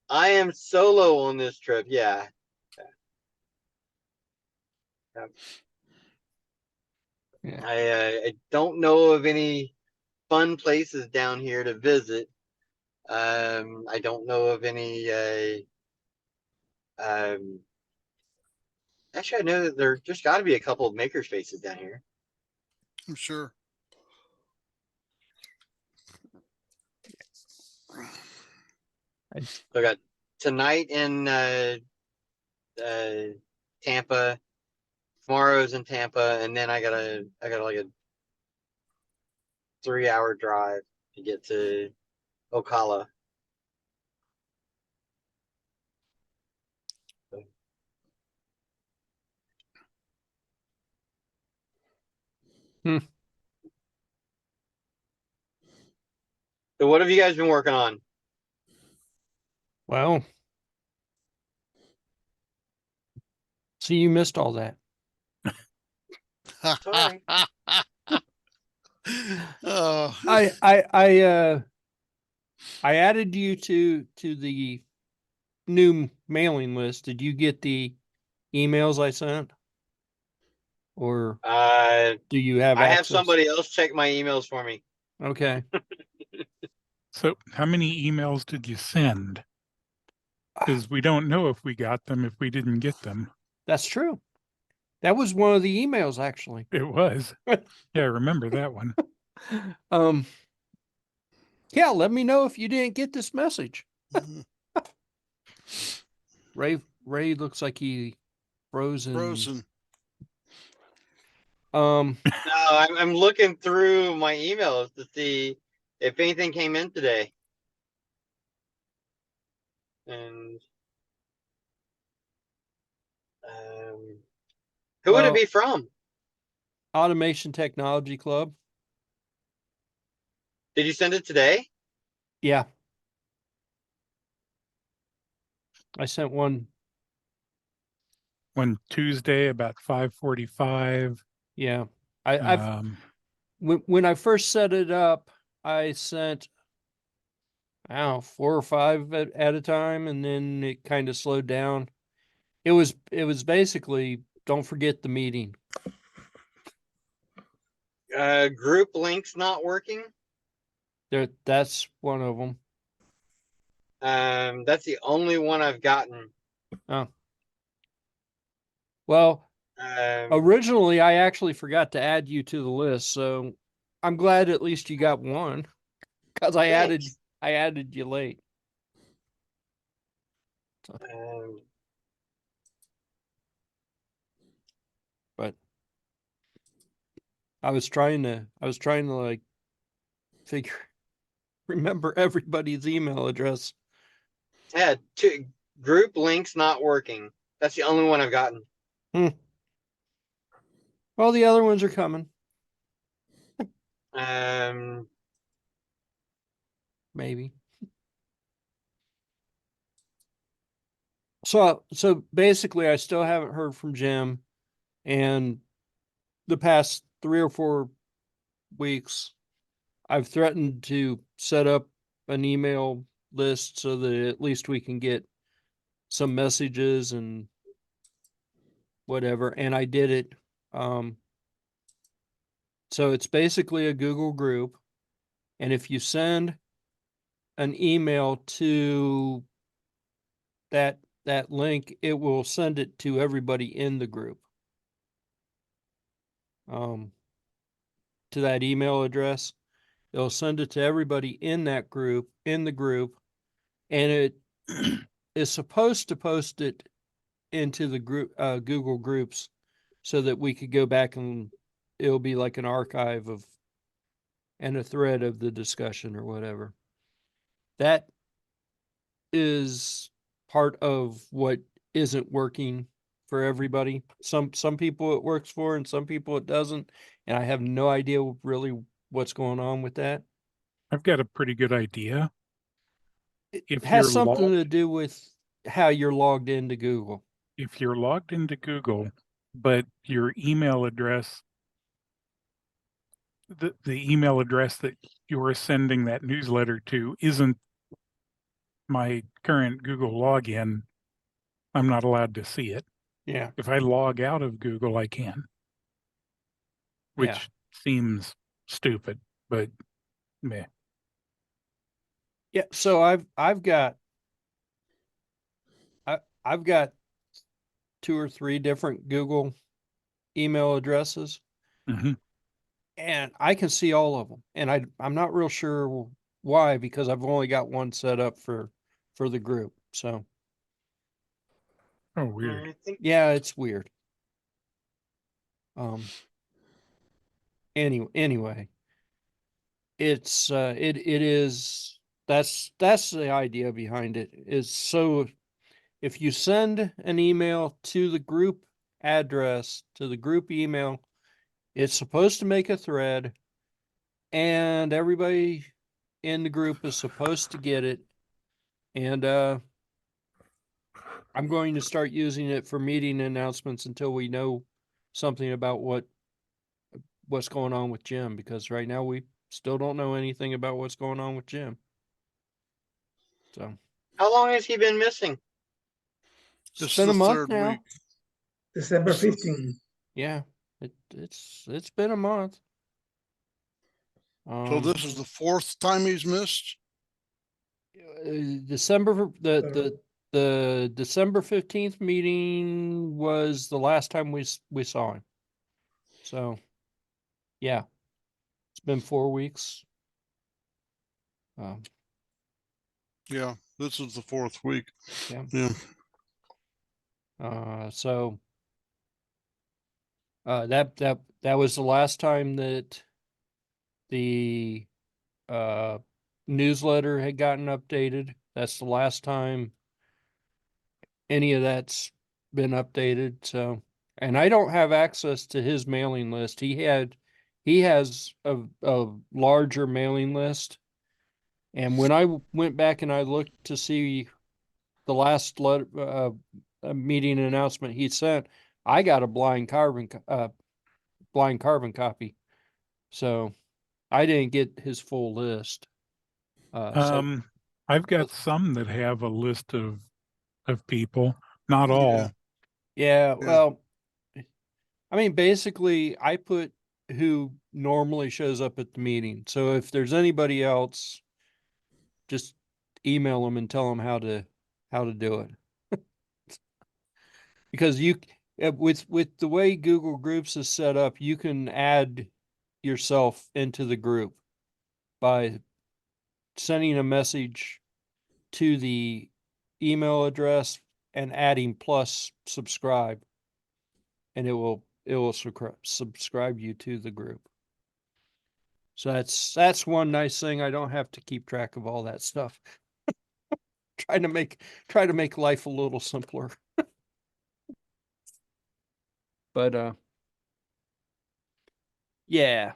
I am solo on this trip. Yeah. Yeah. I don't know of any fun places down here to visit. I don't know of any. Actually, I know that there just got to be a couple of maker spaces down here. I'm sure. So I got tonight in Tampa, tomorrow's in Tampa, and then I got like a 3-hour drive to get to Ocala. So what have you guys been working on? Well, see, you missed all that. Sorry. Oh, I added you to the new mailing list. Did you get the emails I sent? Or do you have I have access? somebody else check my emails for me. Okay. So how many emails did you send? Because we don't know if we got them if we didn't get them. That's true. That was one of the emails, actually. It was. Yeah, I remember that one. Yeah, let me know if you didn't get this message. Ray looks like he frozen. frozen. No, I'm looking through my emails to see if anything came in today. And who would it Well- be from? Automation Technology Club. Did you send it today? Yeah. I sent one. One Tuesday about 5:45. Yeah. I've when I first set it up, I sent, I don't know, 4 or 5 at a time, and then it kind of slowed down. It was basically, don't forget the meeting. Group links not working. That's one of them. That's the only one I've gotten. Oh. Well, Um, originally I actually forgot to add you to the list, so I'm glad at least you got one, because I thanks. added you late. But I was trying to like remember everybody's email address. Yeah, group links not working. That's the only one I've gotten. Well, the other ones are coming. Maybe. So basically I still haven't heard from Jim, and the past 3 or 4 weeks I've threatened to set up an email list so that at least we can get some messages and whatever, and I did it. So it's basically a Google group, and if you send an email to that link, it will send it to everybody in the group. To that email address, it'll send it to everybody in that group, and it is supposed to post it into the group, Google groups, so that we could go back and it'll be like an archive of and a thread of the discussion or whatever. That is part of what isn't working for everybody. Some people it works for, and some people it doesn't, and I have no idea really what's going on with that. I've got a pretty good idea. It If has you're something logged, to do with how you're logged into Google. if you're logged into Google, but your email address, the email address that you're sending that newsletter to isn't my current Google login, I'm not allowed to see it. Yeah. If I log out of Google, I can, which Yeah. seems stupid, but meh. Yeah. So I've got 2 or 3 different Google email addresses, Mhm. and I can see all of them. And I'm not real sure why, because I've only got one set up for the group. So Oh, weird. I think yeah, it's weird. Anyway, it's it is that's the idea behind it, is so if you send an email to the group address, to the group email, it's supposed to make a thread, and everybody in the group is supposed to get it. And I'm going to start using it for meeting announcements until we know something about what's going on with Jim, because right now we still don't know anything about what's going on with Jim. So how long has he been missing? it's This been is a the month third now. week. December This is- 15th. Yeah, it's been a month. So this is the 4th time he's missed. December the December 15th meeting was the last time we saw him. So yeah, it's been 4 weeks. Yeah, this is the 4th week. Yeah. Yeah. So That was the last time that the newsletter had gotten updated. That's the last time any of that's been updated. So, and I don't have access to his mailing list. He has a larger mailing list. And when I went back and I looked to see the last letter, meeting announcement he sent, I got a blind carbon copy. So I didn't get his full list. So I've got some that have a list of people, not all. yeah, Yeah. well, I mean, basically I put who normally shows up at the meeting. So if there's anybody else, just email them and tell them how to do it. Because with the way Google Groups is set up, you can add yourself into the group by sending a message to the email address and adding plus subscribe, and it will subscribe you to the group. So that's one nice thing. I don't have to keep track of all that stuff. Try to make life a little simpler. But yeah.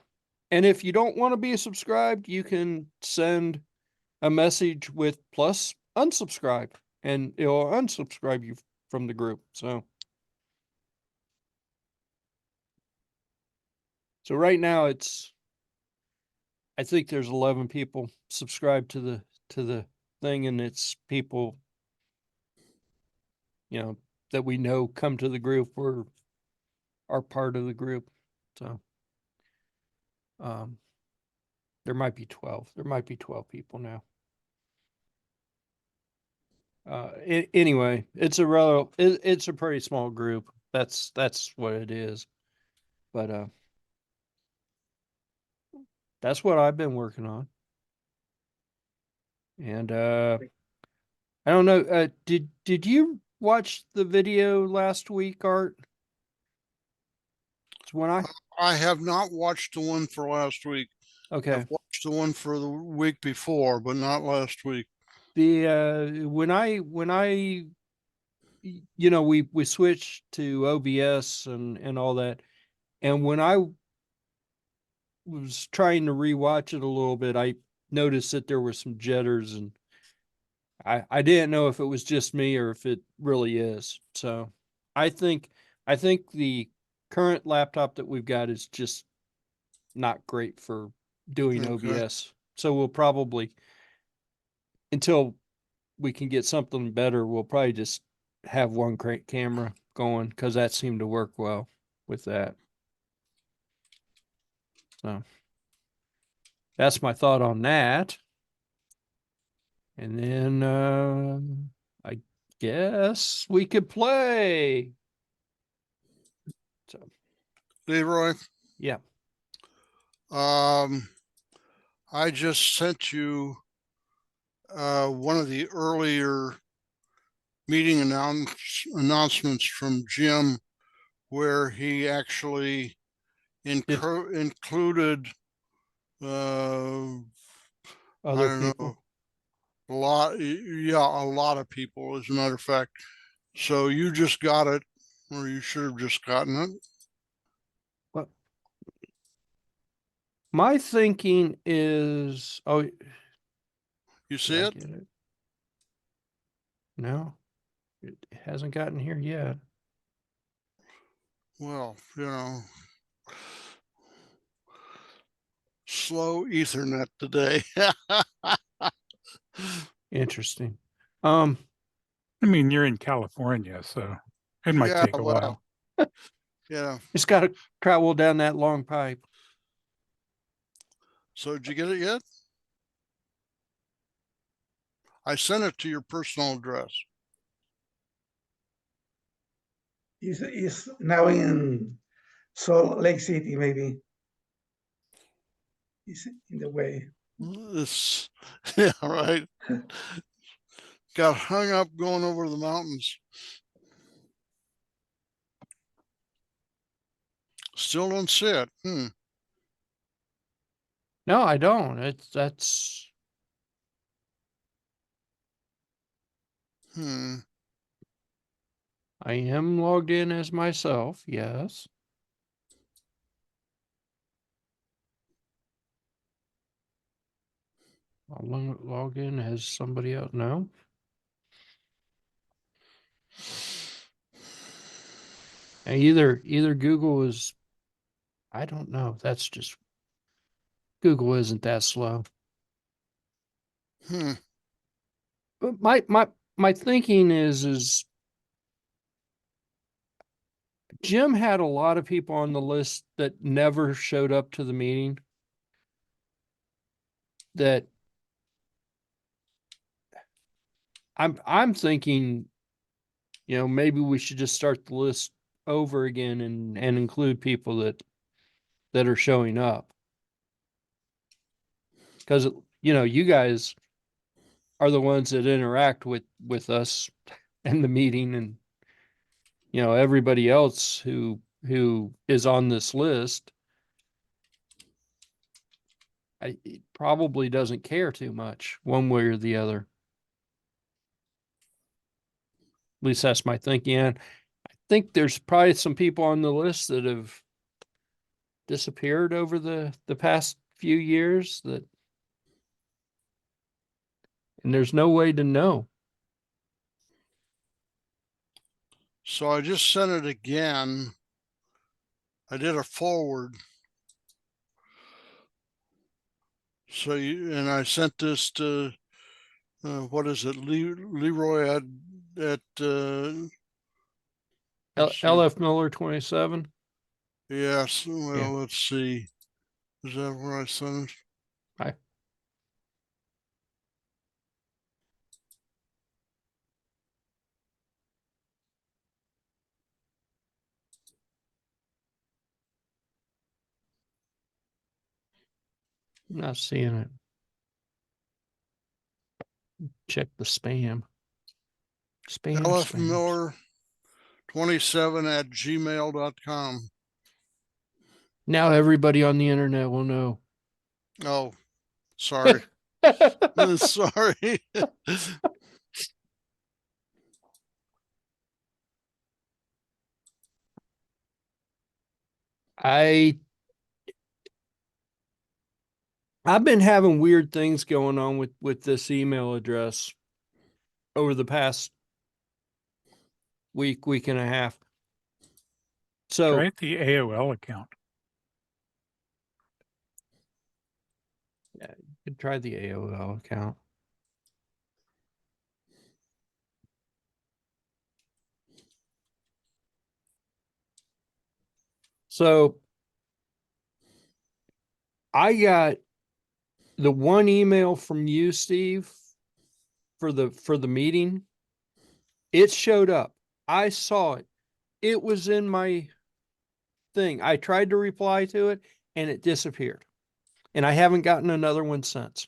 And if you don't want to be subscribed, you can send a message with plus unsubscribe, and it'll unsubscribe you from the group. So right now I think there's 11 people subscribed to the thing, and it's people, that we know come to the group or are part of the group. So there might be 12. There might be 12 people now. Anyway, it's a pretty small group. That's what it is. But that's what I've been working on. And I don't know, did you watch the video last week, Art? It's when I have not watched the one for last week. okay. I've watched the one for the week before, but not last week. The when I we switched to OBS and all that, and when I was trying to rewatch it a little bit, I noticed that there were some jitters, and I didn't know if it was just me or if it really is. So I think the current laptop that we've got is just not great for doing Okay. OBS. So we'll probably, until we can get something better, we'll probably just have one camera going, because that seemed to work well with that. So that's my thought on that. And then I guess we could play. So Leroy, yeah. I just sent you one of the earlier meeting announcements from Jim, where he actually included Other I don't people. know, a lot of people, as a matter of fact. So you just got it, or you should have just gotten it. Well, my thinking is, You did see I it? get it? No, it hasn't gotten here yet. Well, slow Ethernet today. Interesting. I mean, you're in California, so it might Yeah, take a well, while. yeah. It's got to travel down that long pipe. So did you get it yet? I sent it to your personal address. Is now in Salt Lake City, maybe. Is in the way. This, yeah, right. Got hung up going over the mountains. Still don't see it. No, I don't. That's I am logged in as myself, yes. I'll log in as somebody else. No. And either Google is, I don't know. That's just Google isn't that slow. But my thinking is Jim had a lot of people on the list that never showed up to the meeting. That I'm thinking, maybe we should just start the list over again and include people that are showing up. Because you guys are the ones that interact with us and the meeting, and everybody else who is on this list, it probably doesn't care too much one way or the other. At least that's my thinking. And I think there's probably some people on the list that have disappeared over the past few years and there's no way to know. So I just sent it again. I did a forward. So and I sent this to, what is it? Leroy at LF Miller 27. Yes. Well, Yeah. let's see. Is that where I sent it? I'm not seeing it. Check the spam. LF Spam. Miller 27 at gmail.com. Now everybody on the internet will know. Oh, sorry. Sorry. I've been having weird things going on with this email address over the past week and a half. So Try the AOL account. yeah, you could try the AOL account. So I got the one email from you, Steve, for the meeting. It showed up. I saw it. It was in my thing. I tried to reply to it and it disappeared. And I haven't gotten another one since.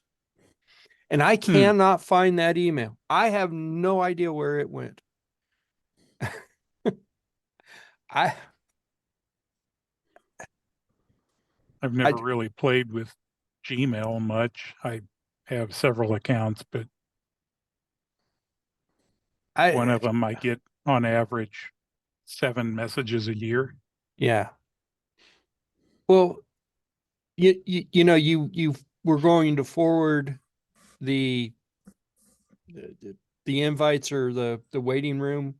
And I cannot find that email. I have no idea where it went. I've never really played with Gmail much. I have several accounts, but one of them I get on average 7 messages a year. Yeah. Well, you were going to forward the invites or the waiting room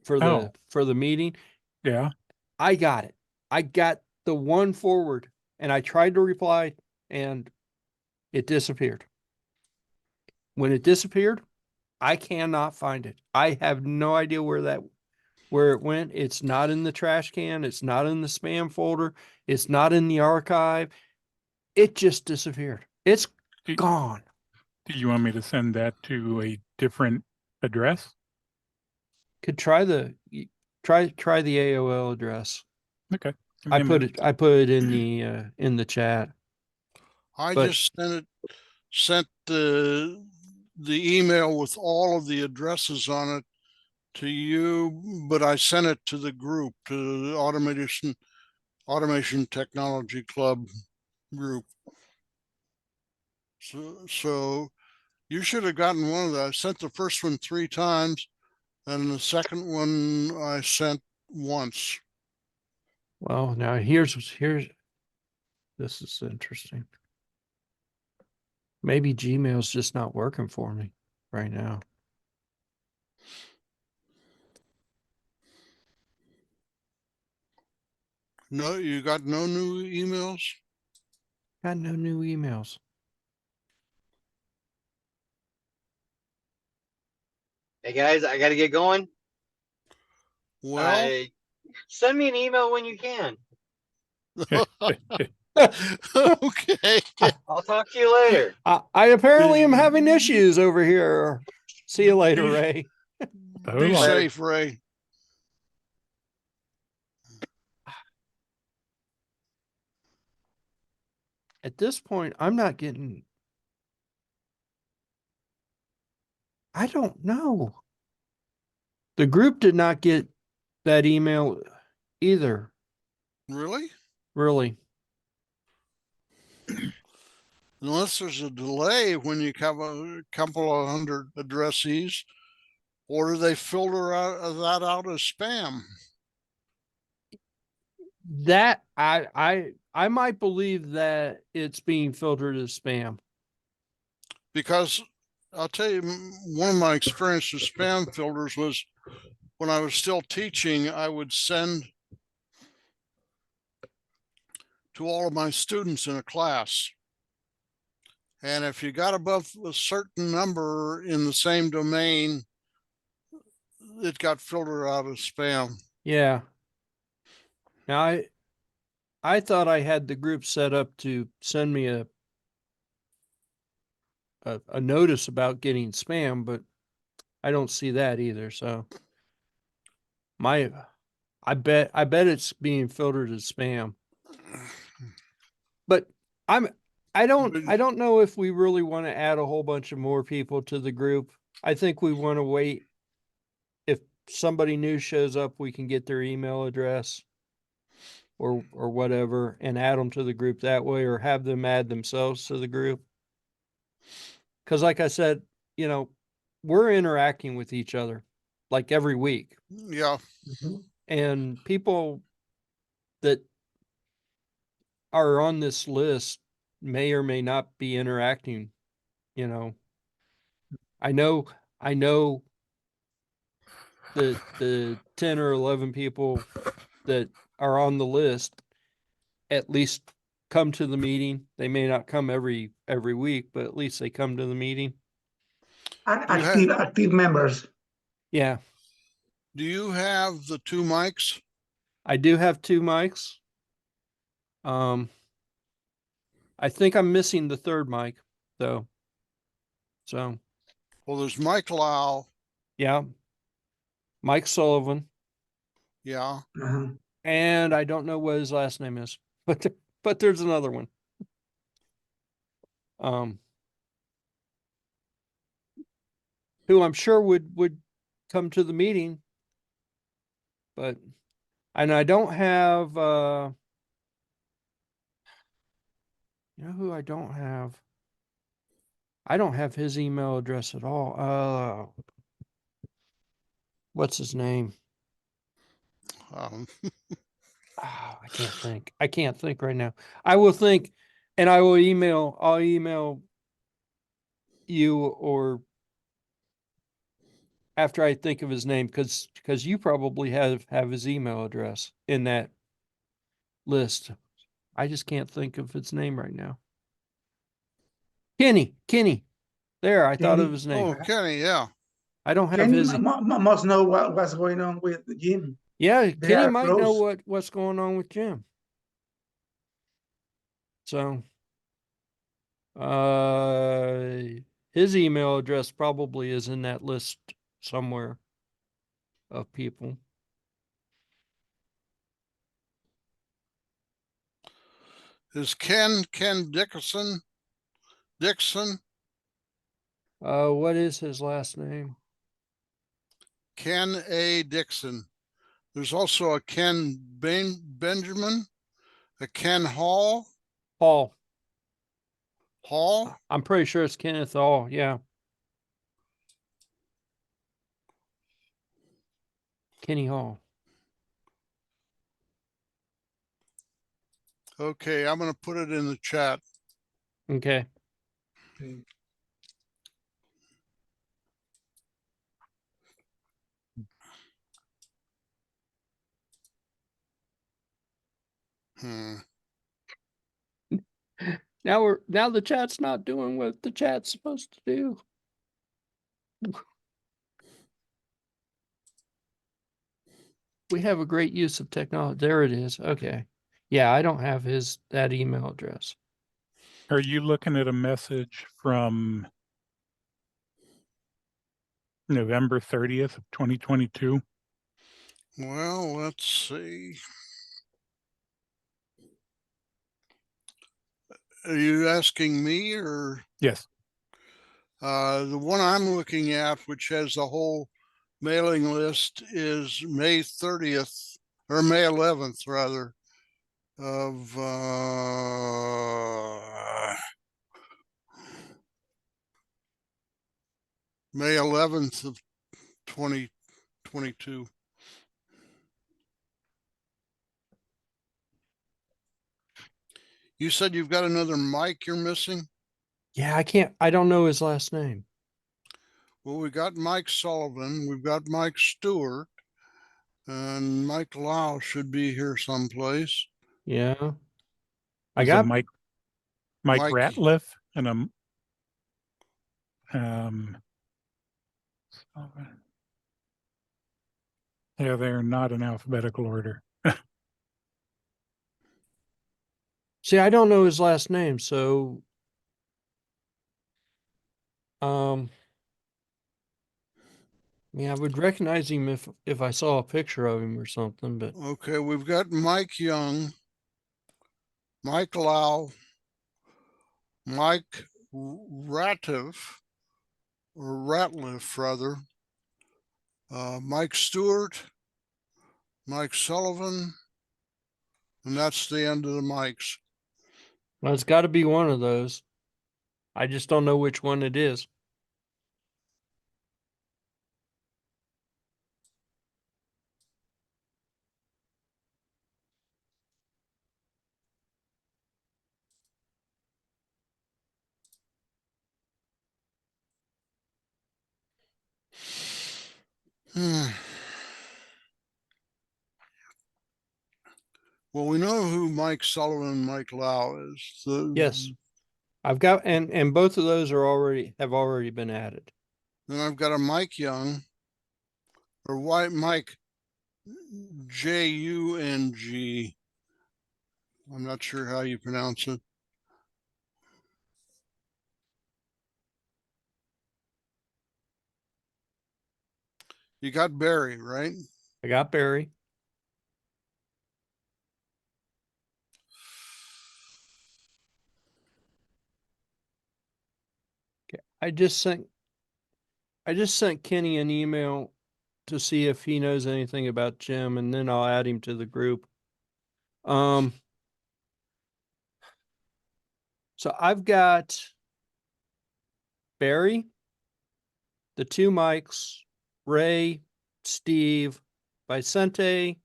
for the meeting. Yeah. I got it. I got the one forward and I tried to reply and it disappeared. When it disappeared, I cannot find it. I have no idea where it went. It's not in the trash can. It's not in the spam folder. It's not in the archive. It just disappeared. It's gone. Do you want me to send that to a different address? Could try the AOL address. Okay. I put it in the chat. I just sent the email with all of the addresses on it to you, but I sent it to the group, to the Automation Technology Club group. So you should have gotten one of that. I sent the first one 3 times, and the second one I sent once. Well, now this is interesting. Maybe Gmail's just not working for me right now. No, you got no new emails? Got no new emails. Hey guys, I got to get going. Well, Send me an email when you can. okay. I'll talk to you later. I apparently am having issues over here. See you later, Be- Ray. So Be long. safe, Ray. At this point, I'm not getting. I don't know. The group did not get that email either, Really? really. Unless there's a delay when you have a couple of hundred addressees, or do they filter that out as spam? That I might believe that it's being filtered as spam. Because I'll tell you, one of my experiences with spam filters was when I was still teaching, I would send to all of my students in a class. And if you got above a certain number in the same domain, it got filtered out as spam. Yeah. Now I thought I had the group set up to send me a notice about getting spam, but I don't see that either. So I bet it's being filtered as spam. But I don't know if we really want to add a whole bunch of more people to the group. I think we want to wait. If somebody new shows up, we can get their email address or whatever and add them to the group that way, or have them add themselves to the group. Because like I said, we're interacting with each other like every week. Yeah. And people that are on this list may or may not be interacting. I know the 10 or 11 people that are on the list at least come to the meeting. They may not come every week, but at least they come to the meeting. And active members. Yeah. Do you have the 2 mics? I do have 2 mics. I think I'm missing the 3rd mic though. So, Well, there's Mike Lau. yeah. Mike Sullivan. Yeah. Uh-huh. And I don't know what his last name is, but there's another one. Who I'm sure would come to the meeting, and I don't have, who I don't have? I don't have his email address at all. What's his name? I can't think right now. I will think, and I'll email you, or after I think of his name, because you probably have his email address in that list. I just can't think of its name right now. Kenny. There, I thought of Kenny? his name. Oh, Kenny, yeah. I don't have Kenny his. must know what's going on with Jim. Yeah, They Kenny are might know close. what's going on with Jim. So, his email address probably is in that list somewhere of people. Is Ken Dixon? What is his last name? Ken A. Dixon. There's also a Ken Benjamin, a Ken Hall. Hall. Hall? I'm pretty sure it's Kenneth Hall. Yeah. Kenny Hall. Okay, I'm going to put it in the chat. Okay. Okay. Hmm. Now the chat's not doing what the chat's supposed to do. We have a great use of technology. There it is. Okay. Yeah, I don't have that email address. Are you looking at a message from November 30th of 2022? Well, let's see. Are you asking me or Yes. the one I'm looking at, which has the whole mailing list, is May 30th or May 11th rather of May 11th of 2022. You said you've got another Mike you're missing? Yeah, I don't know his last name. Well, we got Mike Sullivan, we've got Mike Stewart, and Mike Lau should be here someplace. Yeah. I There's a got Mike Mike- Ratliff and yeah, they're not in alphabetical order. See, I don't know his last name, so yeah, I would recognize him if I saw a picture of him or something, but Okay, we've got Mike Young, Mike Lau, Mike Ratliff, or Ratliff rather, Mike Stewart, Mike Sullivan, and that's the end of the Mikes. well, it's got to be one of those. I just don't know which one it is. Well, we know who Mike Sullivan and Mike Lau is. Yes. I've got and both of those have already been added. Then I've got a Mike Young, or white Mike Jung. I'm not sure how you pronounce it. You got Barry, right? I got Barry. Okay. I just sent Kenny an email to see if he knows anything about Jim, and then I'll add him to the group. So I've got Barry, the two Mikes, Ray, Steve, Vicente,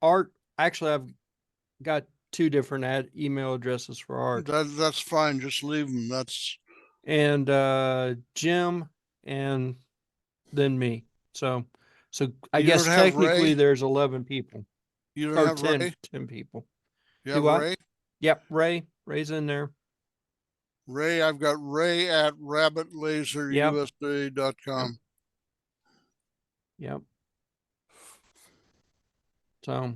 Art. Actually, I've got two different email addresses for Art. That's fine. Just leave them. That's and Jim, and then me. So I You guess don't have technically Ray? there's 11 people you don't or have 10, Ray. 10 people. You Do have what? Ray. Yep, Ray's in there. Ray, I've got Ray at rabbitlaserusa.com. Yep. So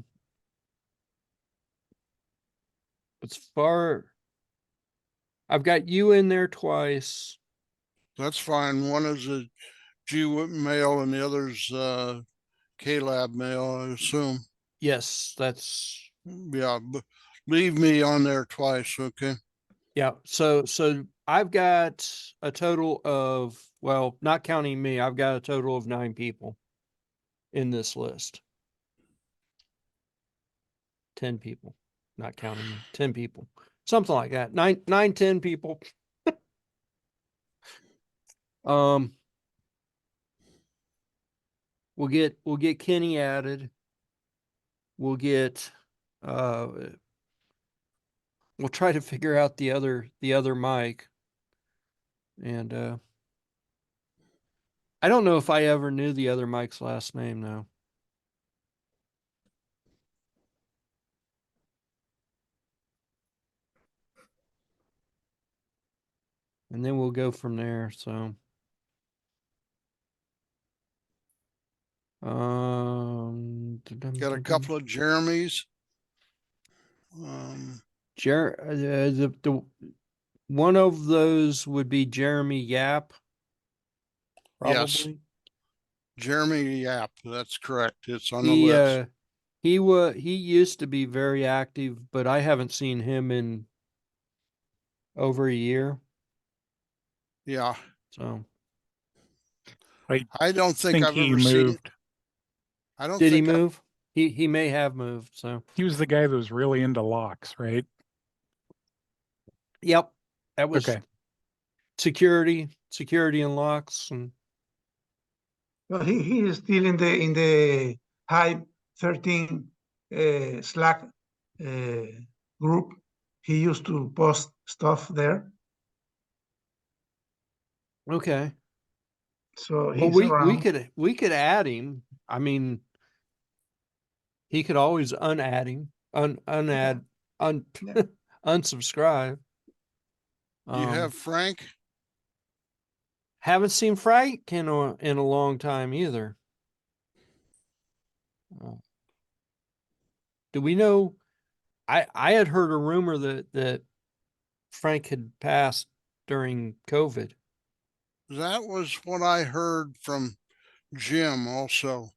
as far, I've got you in there twice. That's fine. One is a GWIP mail and the other's KLab mail, I assume. Yes, that's Yeah, but leave me on there twice, okay? yeah. So I've got a total of, well, not counting me, I've got a total of 9 people. in this list. 10 people, not counting me, 10 people, something like that. 10 people. We'll get Kenny added. We'll get, we'll try to figure out the other Mike. And, I don't know if I ever knew the other Mike's last name though. And then we'll go from there. So, Got a couple of Jeremys. The one of those would be Jeremy Yap. Yes. Probably. Jeremy Yap, that's correct. It's on the list. He used to be very active, but I haven't seen him in over a year. Yeah. So I don't think I've he ever seen. moved. I don't did he think I- move? He may have moved. So He was the guy that was really into locks, right? yep, that was Okay. security and locks. And Well, he is still in the Hive 13 Slack group. He used to post stuff there, okay, so well he's we around. could add him. I mean, he could always unadd him, unsubscribe. Do you have Frank? Haven't seen Frank in a long time either. Do we know? I had heard a rumor that Frank had passed during COVID. That was what I heard from Jim also,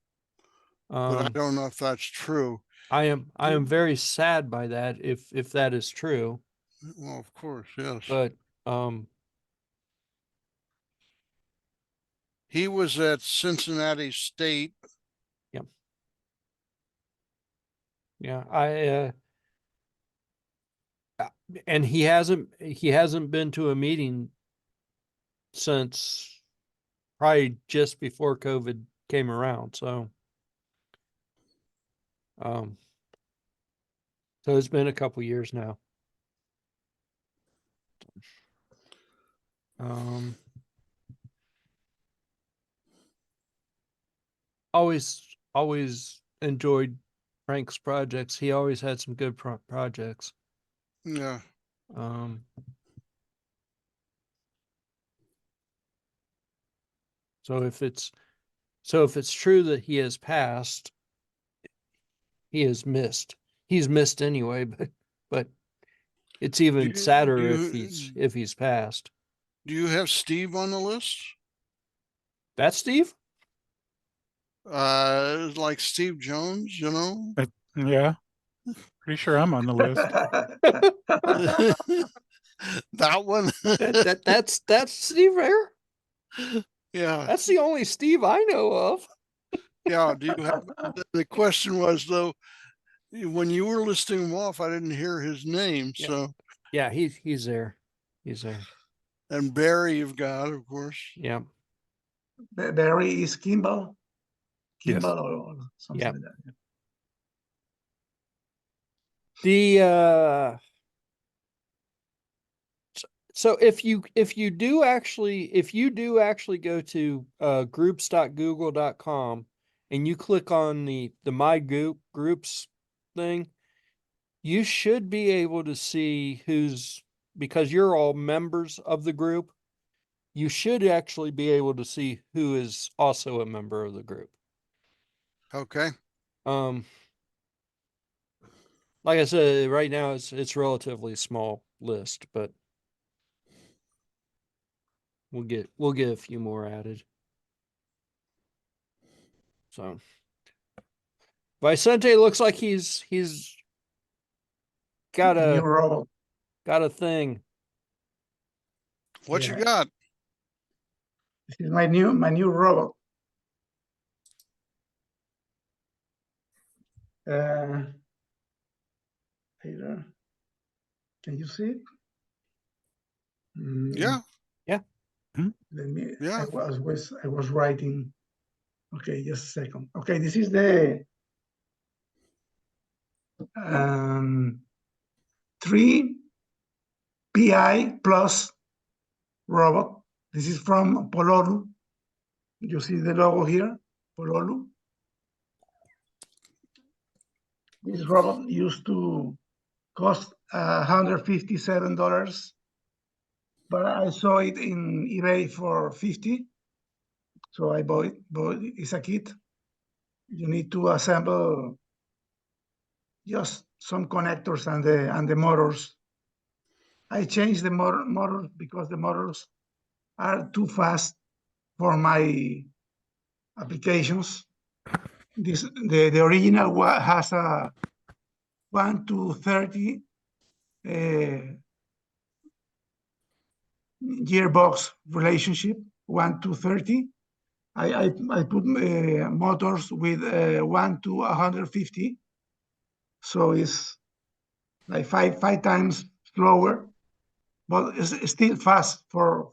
but I don't know if that's true. I am very sad by that if that is true. Well, of course, yes. But He was at Cincinnati State. yeah, and he hasn't been to a meeting since probably just before COVID came around. So so it's been a couple years now. Always enjoyed Frank's projects. He always had some good projects. Yeah. So if it's true that he has passed, he has missed. He's missed anyway, but it's even sadder if he's passed. Do you have Steve on the list? That's Steve? Like Steve Jones, you know? Yeah. Pretty sure I'm on the list. That one? That's Steve there? Yeah. That's the only Steve I know of. Yeah. Do you have, the question was though, when you were listing him off, I didn't hear his name. Yeah. So Yeah, he's there. He's there. and Barry you've got, of course. Yeah. Barry is Kimball. Yes. Or something Yeah. like that. Yeah. The so if you do actually go to groups.google.com and you click on the my groups thing, you should be able to see because you're all members of the group, you should actually be able to see who is also a member of the group. Okay. Like I said, right now it's relatively small list, but we'll get a few more added. So Vicente looks like he's got New robot. a thing. What Yeah. you got? This is my new robot. Peter, can you see it? Yeah. Let me. Yeah. I was writing. Okay, just a second. Okay, this is the 3 PI plus robot. This is from Pololu. You see the logo here, Pololu. This robot used to cost $157, but I saw it in eBay for 50. So I bought it. It's a kit. You need to assemble just some connectors and the motors. I changed the motors because the motors are too fast for my applications. The original has a 1 to 30 gearbox relationship, 1 to 30. I put motors with 1 to 150, so it's like five times slower, but it's still fast for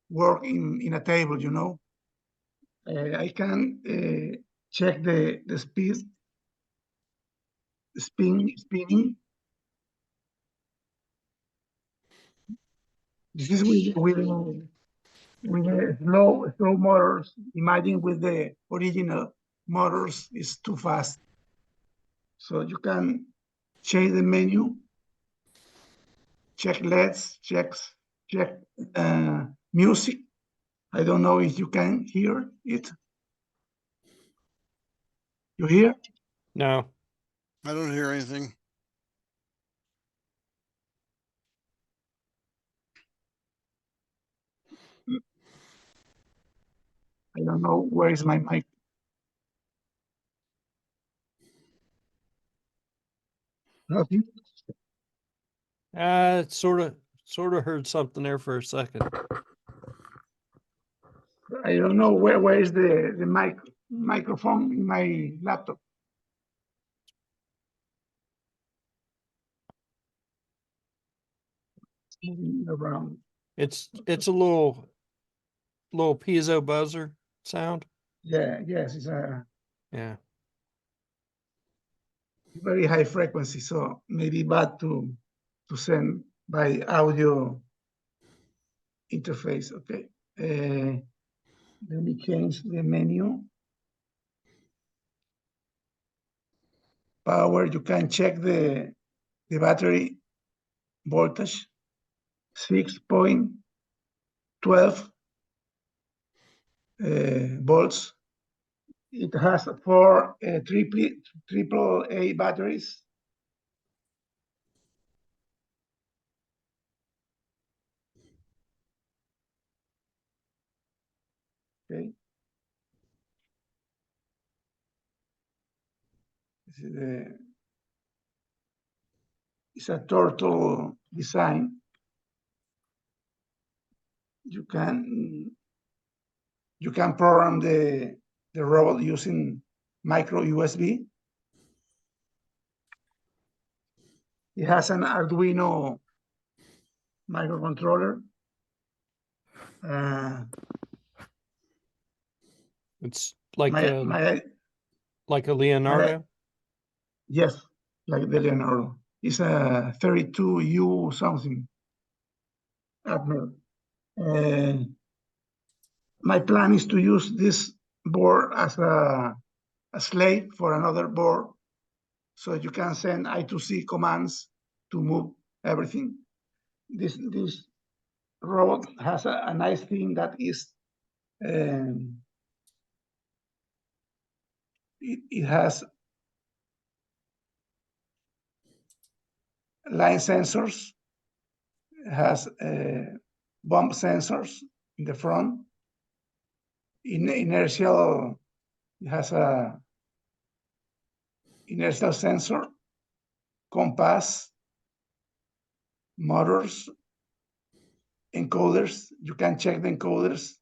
work in a table, you know. I can check the speed, spinning. This is with the slow motors. Imagine with the original motors is too fast. So you can change the menu, check LEDs, check music. I don't know if you can hear it. You hear? No. I don't hear anything. I don't know where is my mic. Nothing. Sort of heard something there for a second. I don't know where is the microphone in my laptop. Moving around. It's a little piezo buzzer sound. Yeah, yes, it's a Yeah. very high frequency, so maybe bad to send by audio interface. Okay. Let me change the menu. Power, you can check the battery voltage, 6.12 volts. It has 4 triple A batteries. Okay. This is it's a turtle design. You can program the robot using micro USB. It has an Arduino microcontroller. It's like a my Leonardo. yes, like the Leonardo. It's a 32U something. My plan is to use this board as a slave for another board, so you can send I2C commands to move everything. This robot has a nice thing that is it has line sensors, it has bump sensors in the front. In inertial, it has a inertial sensor, compass, motors, encoders. You can check the encoders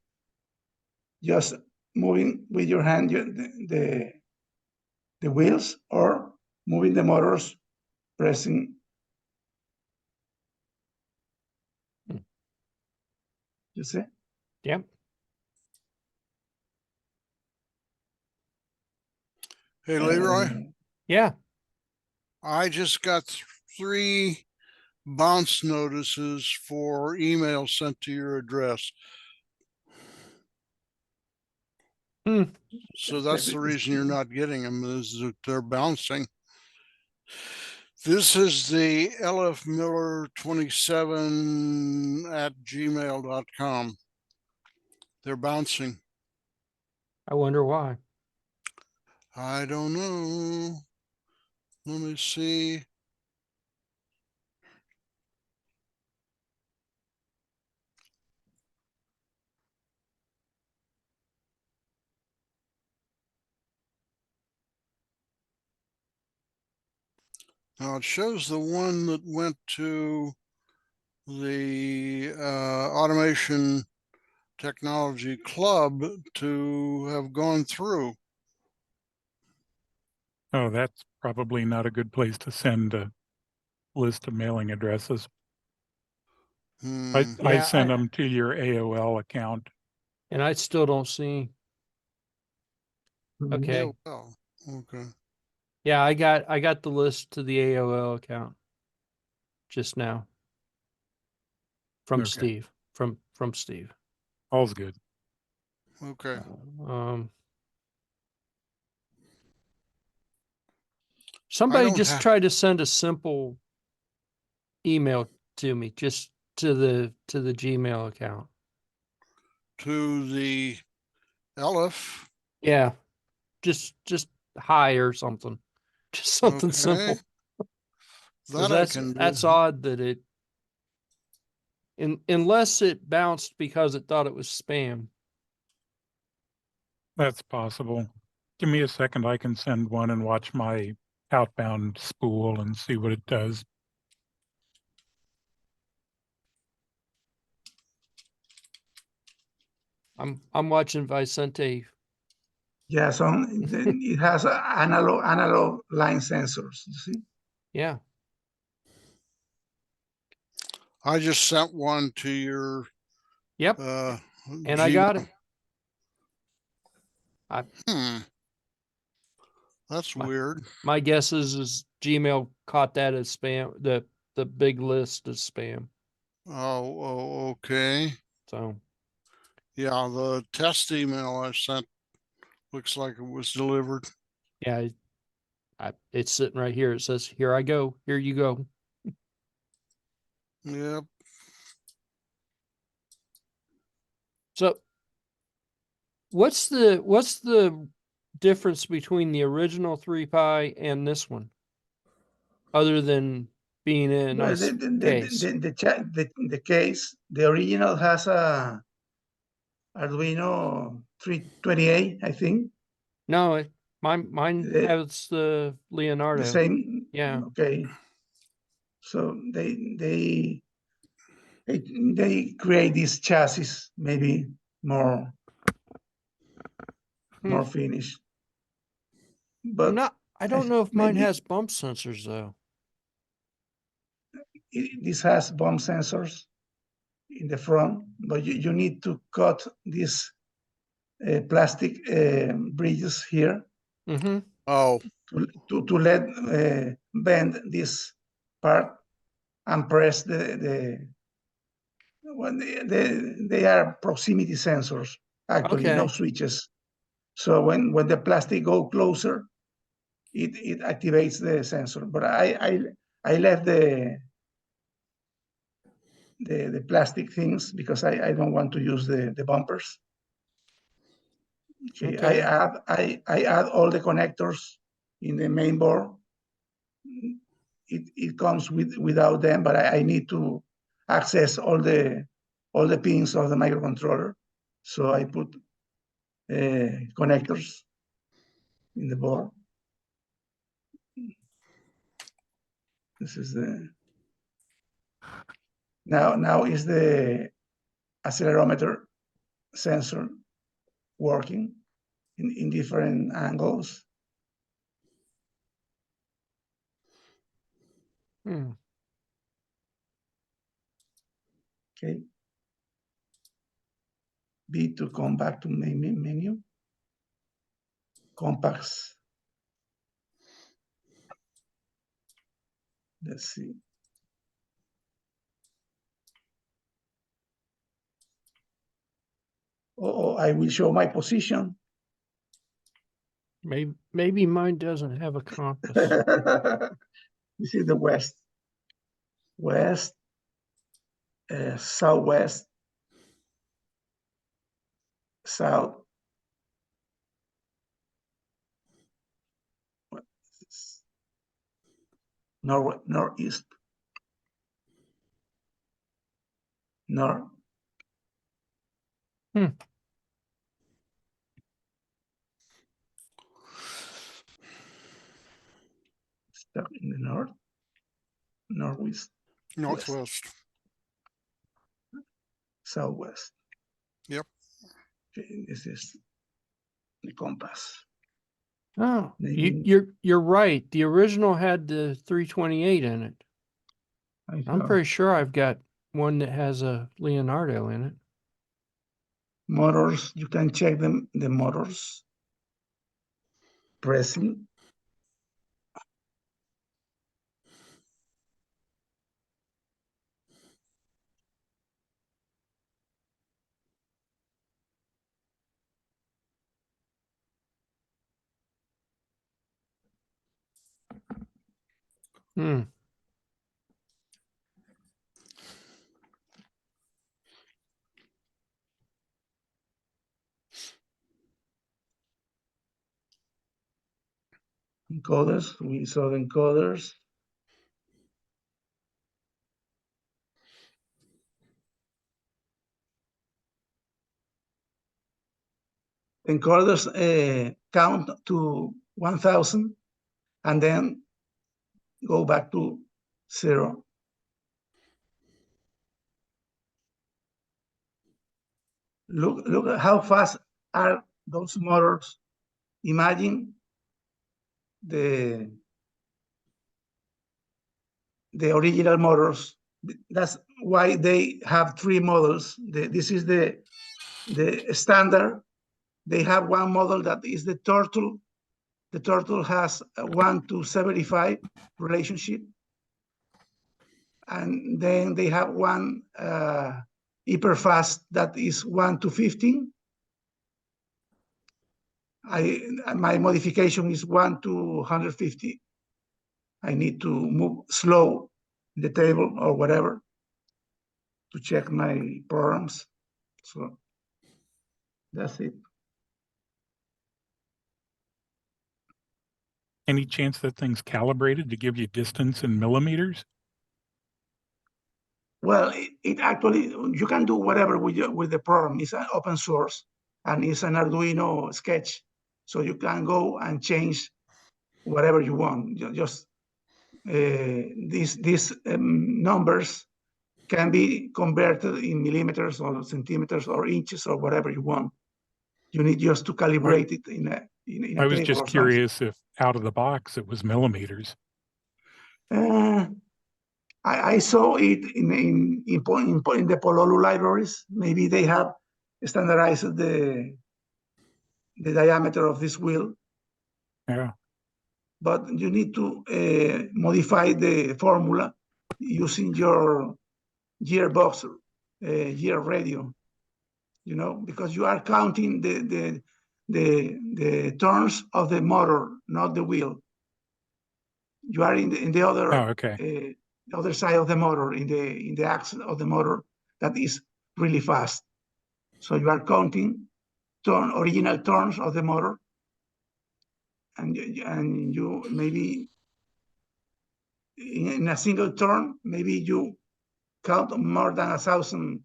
just moving with your hand the wheels or moving the motors, pressing. You see? Yep. Hey, Leroy, Yeah. I just got 3 bounce notices for email sent to your address. Hmm. So that's the reason you're not getting them, is that they're bouncing. This is the lfmiller27@gmail.com. They're bouncing. I wonder why. I don't know. Let me see. Now it shows the one that went to the Automation Technology Club to have gone through. Oh, that's probably not a good place to send a list of mailing addresses. I Yeah, sent them to your AOL account. And I still don't see. Okay. Yeah, well, okay. Yeah, I got the list to the AOL account just now from Okay. Steve. From Steve. All's good. Okay. Somebody just tried to send a simple email to me, just to the Gmail account. To the LF. Yeah, just hi or something, just something Okay. simple. That I can do. That's odd that it, unless it bounced because it thought it was spam. That's possible. Give me a second. I can send one and watch my outbound spool and see what it does. I'm watching Vicente. Yeah, so it has analog line sensors, you see? Yeah. I just sent one to your Yep. And Gmail. I got it. That's weird. My guess is Gmail caught that as spam, the big list as spam. Oh, okay. So Yeah, the test email I sent looks like it was delivered. yeah, it's sitting right here. It says, "Here I go. Here you go." Yep. So what's the difference between the original 3Pi and this one, other than being in a Well, nice case? the case, the original has a Arduino 328, I think. No, mine has the Leonardo. The same. Yeah. Okay. So they create these chassis maybe more finished. But I don't know if mine maybe has bump sensors though. this has bump sensors in the front, but you need to cut these plastic bridges here. Oh, to let bend this part and press when they are proximity sensors, actually, no Okay. switches. So when the plastic go closer, it activates the sensor. But I left the plastic things because I don't want to use the bumpers. Okay. I add all the connectors in the main board. It comes without them, but I need to access all the pins of the microcontroller. So I put connectors in the board. This is now is the accelerometer sensor working in different angles. Hmm. Okay. B to come back to main menu. Compacts. Let's see. Oh, I will show my position. Maybe mine doesn't have a compass. This is the west, southwest, south. Northeast, north. Stuck in the north, northwest, Northwest. southwest. Yep. Okay, this is the compass. Oh, Maybe- you're right. The original had the 328 in it. I I'm thought- pretty sure I've got one that has a Leonardo in it. Motors, you can check them, the motors. Pressing. Hmm. Encoders, we saw the encoders. Encoders count to 1000 and then go back to 0. Look at how fast are those motors. Imagine the original motors. That's why they have 3 models. This is the standard. They have one model that is the turtle. The turtle has a 1 to 75 relationship. And then they have one hyper fast that is 1 to 15. My modification is 1 to 150. I need to move slow in the table or whatever to check my programs. So that's it. Any chance that thing's calibrated to give you distance in millimeters? Well, it actually, you can do whatever with the program. It's an open source and it's an Arduino sketch. So you can go and change whatever you want. Just these numbers can be converted in millimeters or centimeters or inches or whatever you want. You need just to calibrate it in a I was table just or something. curious if out of the box it was millimeters. I saw it in the Pololu libraries. Maybe they have standardized the diameter of this wheel, Yeah. but you need to modify the formula using your gearbox gear radio, because you are counting the turns of the motor, not the wheel. You are in the other okay. The other side of the motor, in the axle of the motor that is really fast. So you are counting original turns of the motor, and you maybe in a single turn, maybe you count more than 1,000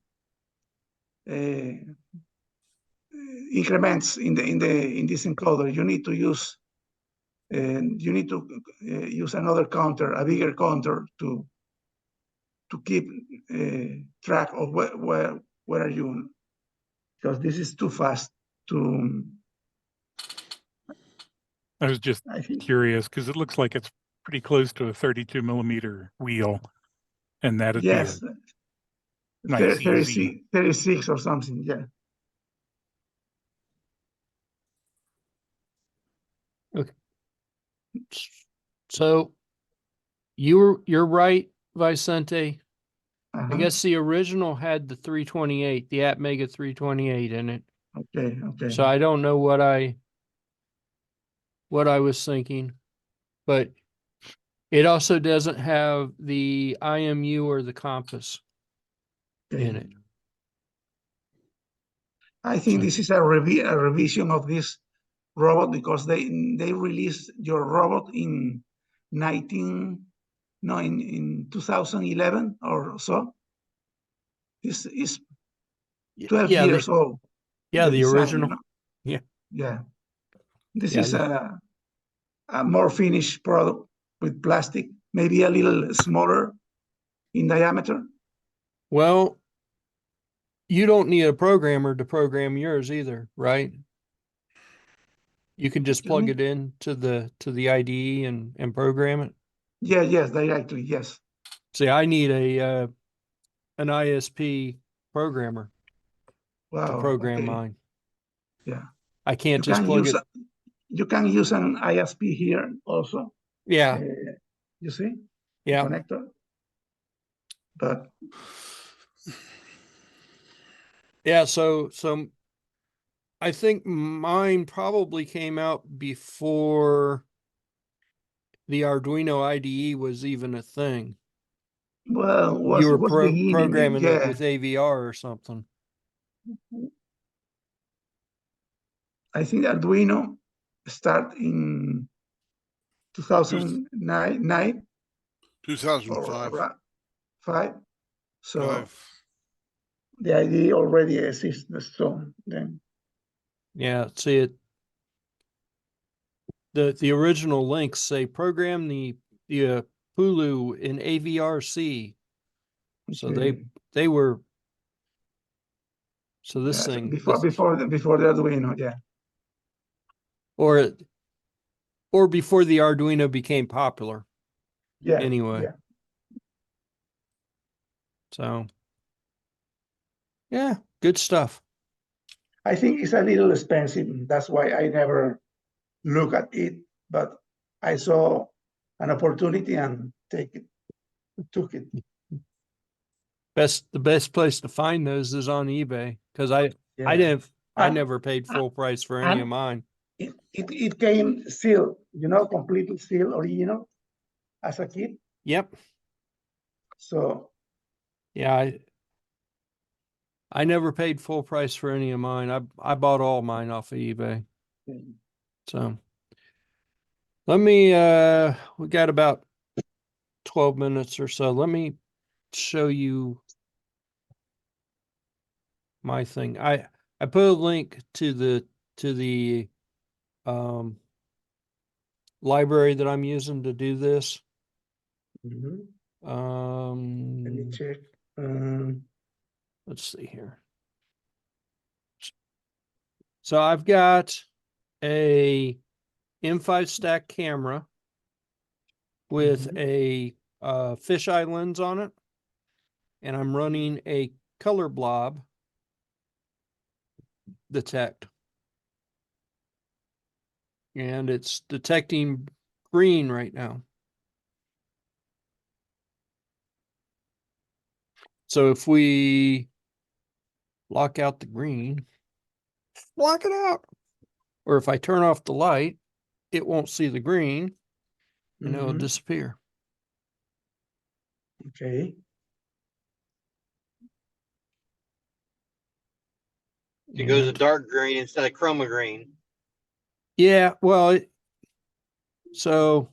increments in this encoder. You need to use another counter, a bigger counter, to keep track of where are you, because this is too fast to. I was just I think. curious because it looks like it's pretty close to a 32 millimeter wheel, and that'd be a Yes, nice, easy. 36 or something. Yeah. So you're right, Vicente. I Uh-huh. guess the original had the 328, the Atmega 328 in it. Okay. Okay. So I don't know what I was thinking, but it also doesn't have the IMU or the compass Okay. in it. I think So- this is a revision of this robot because they released your robot in 2011 or so. This is 12 Yeah, years old. yeah, the design, original. Yeah. This Yeah, is a more finished product with plastic, maybe a little smaller in diameter. Well, you don't need a programmer to program yours either, right? You can just Excuse plug me? it in to the IDE and program it. Yeah, yes, directly, yes. See, I need an ISP programmer to Wow, program okay, mine. yeah. I can't You just can plug use it. you can use an ISP here also. Yeah, You see, the yeah. connector. But Yeah, so I think mine probably came out before the Arduino IDE was even a thing. well, You were was beginning, programming it yeah. with AVR or something. I think Arduino start in 2009 2005. or 5. So Five. the IDE already exists. So then, Yeah, see it. The original links say program the Hulu in AVRC. So okay. they were. So this Yeah, so thing before the Arduino, yeah. or before the Arduino became popular. Yeah, Anyway. yeah. So yeah, good stuff. I think it's a little expensive. That's why I never look at it. But I saw an opportunity and took it. The best place to find those is on eBay because I Yeah. never paid full price for any of And mine. it came sealed, completely sealed, original as a kit. Yep. So Yeah, I never paid full price for any of mine. I bought all mine off of eBay. So let me we got about 12 minutes or so. Let me show you my thing. I put a link to the library that I'm using to do this. mhm. Let me check. Let's see here. So I've got a M5 stack camera with a fisheye lens on it, and I'm running a color blob detect, and it's detecting green right now. So if we block out the green, block it out, or if I turn off the light, it won't see the green and it'll disappear. Okay. It goes a And dark green instead of chroma green. yeah, well, so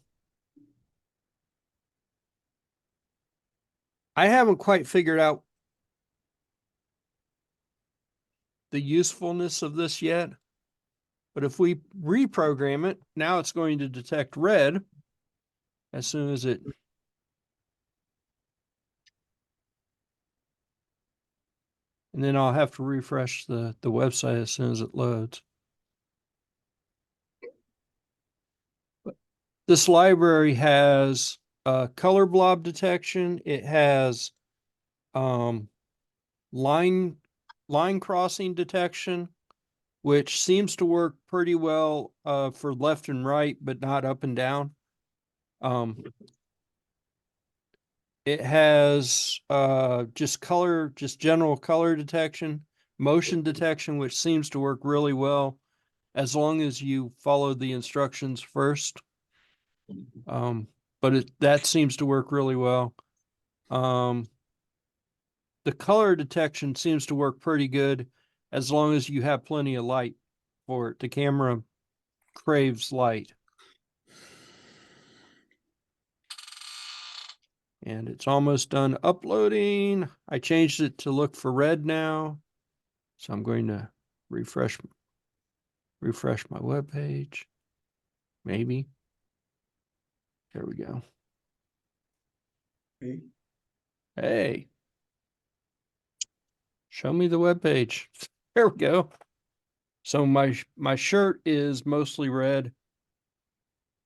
I haven't quite figured out the usefulness of this yet, but if we reprogram it, now it's going to detect red as soon as it. And then I'll have to refresh the website as soon as it loads. this library has color blob detection. It has line crossing detection, which seems to work pretty well for left and right, but not up and down. It has just general color detection, motion detection, which seems to work really well as long as you follow the instructions first. But that seems to work really well. The color detection seems to work pretty good as long as you have plenty of light for it. The camera craves light. And it's almost done uploading. I changed it to look for red now. So I'm going to refresh my web page. Maybe. There we go. Okay. Hey. Show me the web page. There we go. So my shirt is mostly red.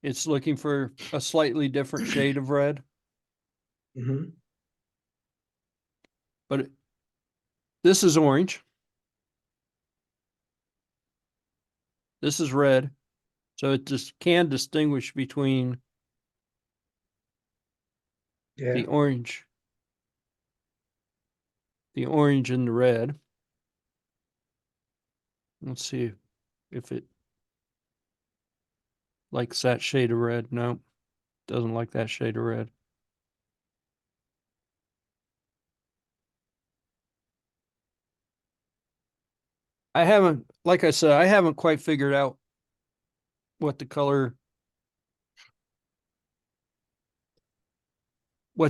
It's looking for a slightly different shade of red. Mhm. But this is orange. This is red. So it just can distinguish between Yeah. the orange and the red. Let's see if it likes that shade of red. No, doesn't like that shade of red. Like I said, I haven't quite figured out what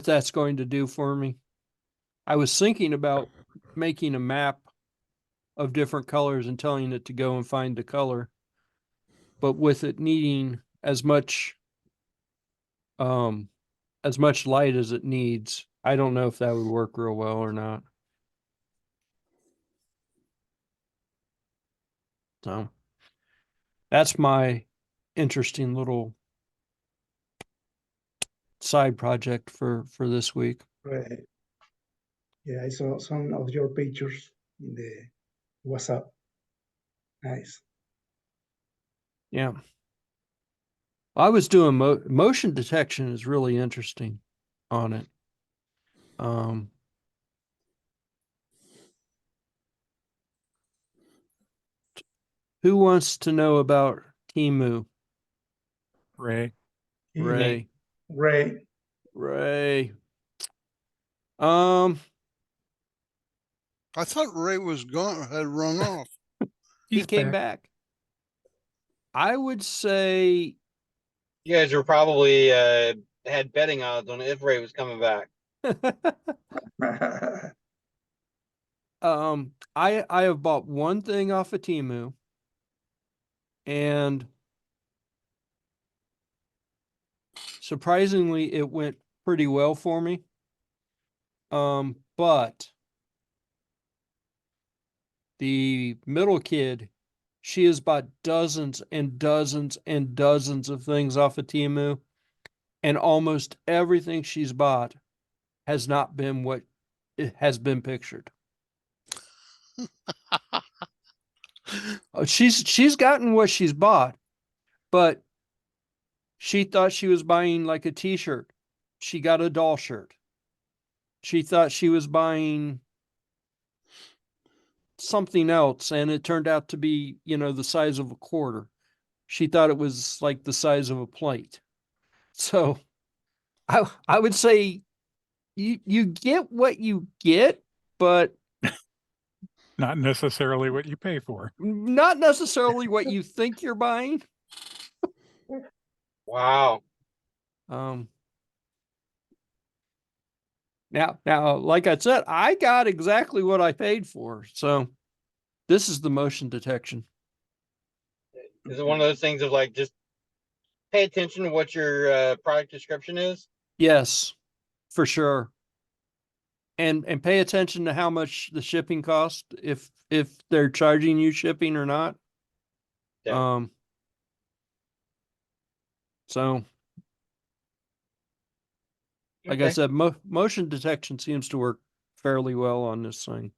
that's going to do for me. I was thinking about making a map of different colors and telling it to go and find the color. But with it needing as much light as it needs, I don't know if that would work real well or not. So that's my interesting little side project for this week. Right. Yeah, I saw some of your pictures in the WhatsApp. Nice. Yeah. I was doing motion detection is really interesting on it. Who wants to know about Temu? Ray. Ray. Ray. Ray. I thought Ray was gone, had run off. He came back. I would say You guys were probably had betting odds on if Ray was coming back. I have bought one thing off of Temu, and surprisingly it went pretty well for me. But the middle kid, she has bought dozens and dozens and dozens of things off of Temu, and almost everything she's bought has not been what it has been pictured. She's gotten what she's bought, but she thought she was buying like a t-shirt. She got a doll shirt. She thought she was buying something else, and it turned out to be, the size of a quarter. She thought it was like the size of a plate. So I would say you get what you get, but Not necessarily what you pay for. not necessarily what you think you're buying. Wow. Now, like I said, I got exactly what I paid for. So this is the motion detection. Is it one of those things of like just pay attention to what your product description is? Yes, for sure. And pay attention to how much the shipping cost, if they're charging you shipping or not. Yeah. So Like I Okay. said, motion detection seems to work fairly well on this thing.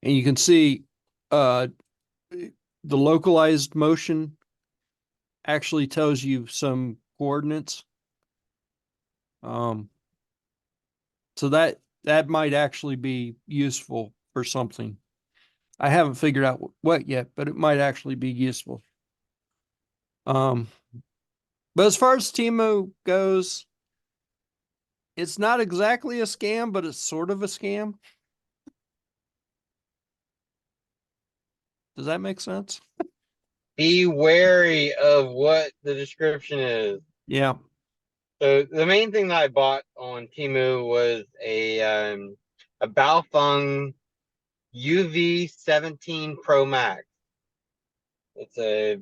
And you can see the localized motion actually tells you some coordinates. So that might actually be useful for something. I haven't figured out what yet, but it might actually be useful. But as far as Timo goes, it's not exactly a scam, but it's sort of a scam. Does that make sense? Be wary of what the description is. Yeah. So the main thing that I bought on Temu was a Baofeng UV17 Pro Max. It's a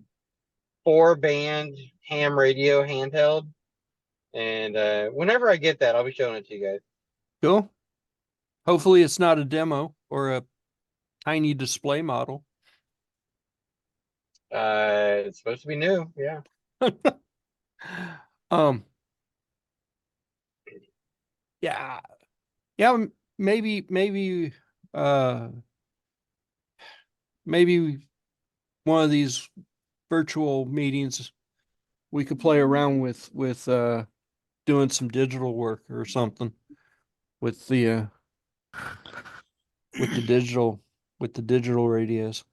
4-band ham radio handheld. And whenever I get that, I'll be showing it to you guys. Cool. Hopefully it's not a demo or a tiny display model. It's supposed to be new, yeah. Yeah. Yeah, maybe one of these virtual meetings we could play around with doing some digital work or something with the digital radios.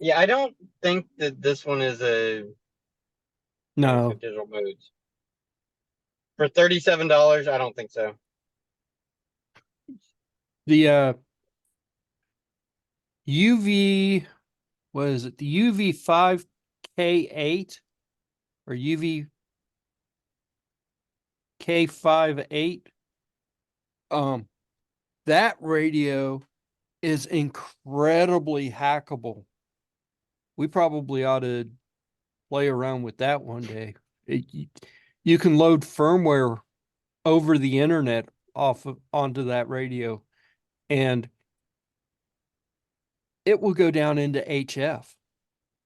Yeah, I don't think that this one is a No, digital modes. For $37, I don't think so. the UV, what is it? The UV5K8 or UVK58. That radio is incredibly hackable. We probably ought to play around with that one day. You can load firmware over the internet onto that radio, and it will go down into HF,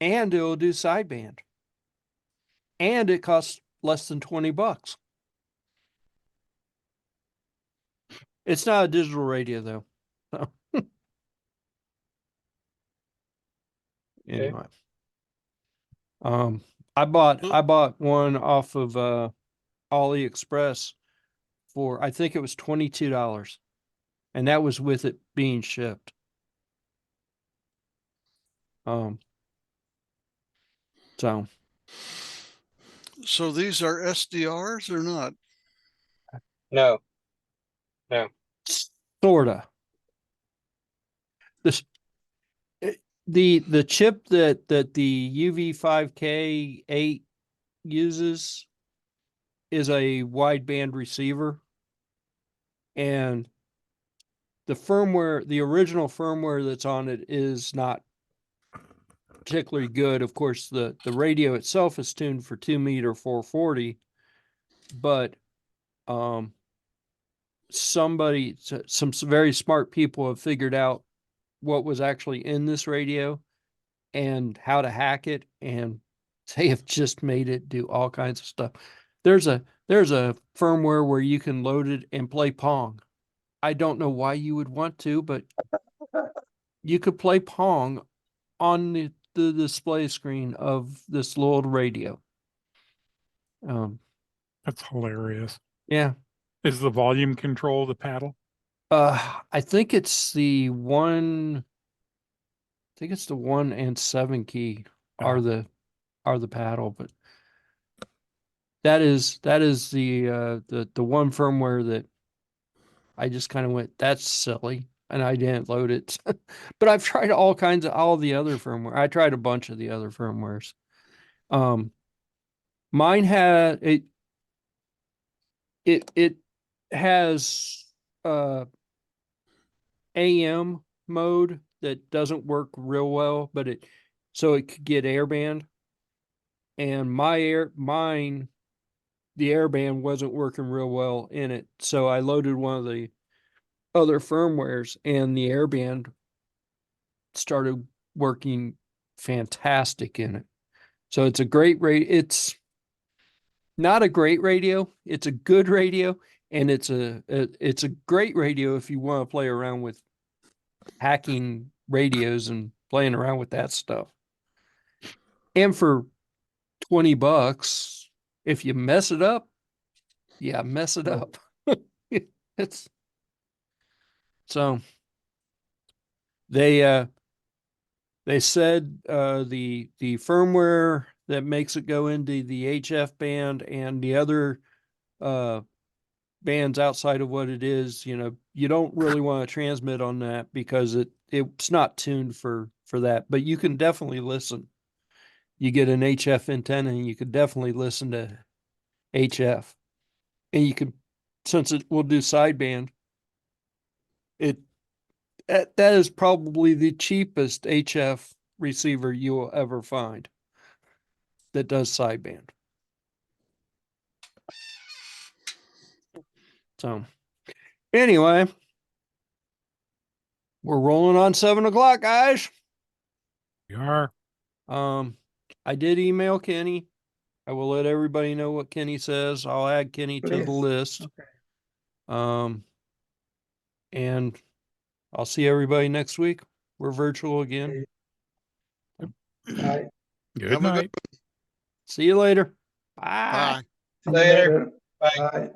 and it will do sideband, and it costs less than $20. It's not a digital radio though. So. Anyway, I bought one off of AliExpress for, I think it was $22, and that was with it being shipped. So these are SDRs or not? No. Sorta. This the chip that the UV5K8 uses is a wideband receiver, and the original firmware that's on it is not particularly good. Of course, the radio itself is tuned for 2-meter 440, but some very smart people have figured out what was actually in this radio and how to hack it, and they have just made it do all kinds of stuff. There's a firmware where you can load it and play Pong. I don't know why you would want to, but you could play Pong on the display screen of this little radio. That's hilarious. Yeah. Is the volume control the paddle? I think it's the 1 and 7 key are the paddle, but that is the one firmware that I just kind of went, that's silly, and I didn't load it. But I've tried all the other firmware. I tried a bunch of the other firmwares. Mine had it has AM mode that doesn't work real well, but so it could get airband. And the airband wasn't working real well in it. So I loaded one of the other firmwares, and the airband started working fantastic in it. So it's a great radio. It's not a great radio. It's a good radio, and it's a great radio if you want to play around with hacking radios and playing around with that stuff. And for $20, if you mess it up, yeah, mess it up. It's so they said the firmware that makes it go into the HF band and the other bands outside of what it is, you know, you don't really want to transmit on that because it's not tuned for that, but you can definitely listen. You get an HF antenna and you could definitely listen to HF. And you could, since it will do sideband, that is probably the cheapest HF receiver you will ever find that does sideband. So anyway, we're rolling on 7 o'clock, guys. We are. I did email Kenny. I will let everybody know what Kenny says. I'll add Kenny to the Please. list. Okay. And I'll see everybody next week. We're virtual again. Bye. Good Have a good night. See you later. Bye. Bye. See you Later. later. Bye. Bye.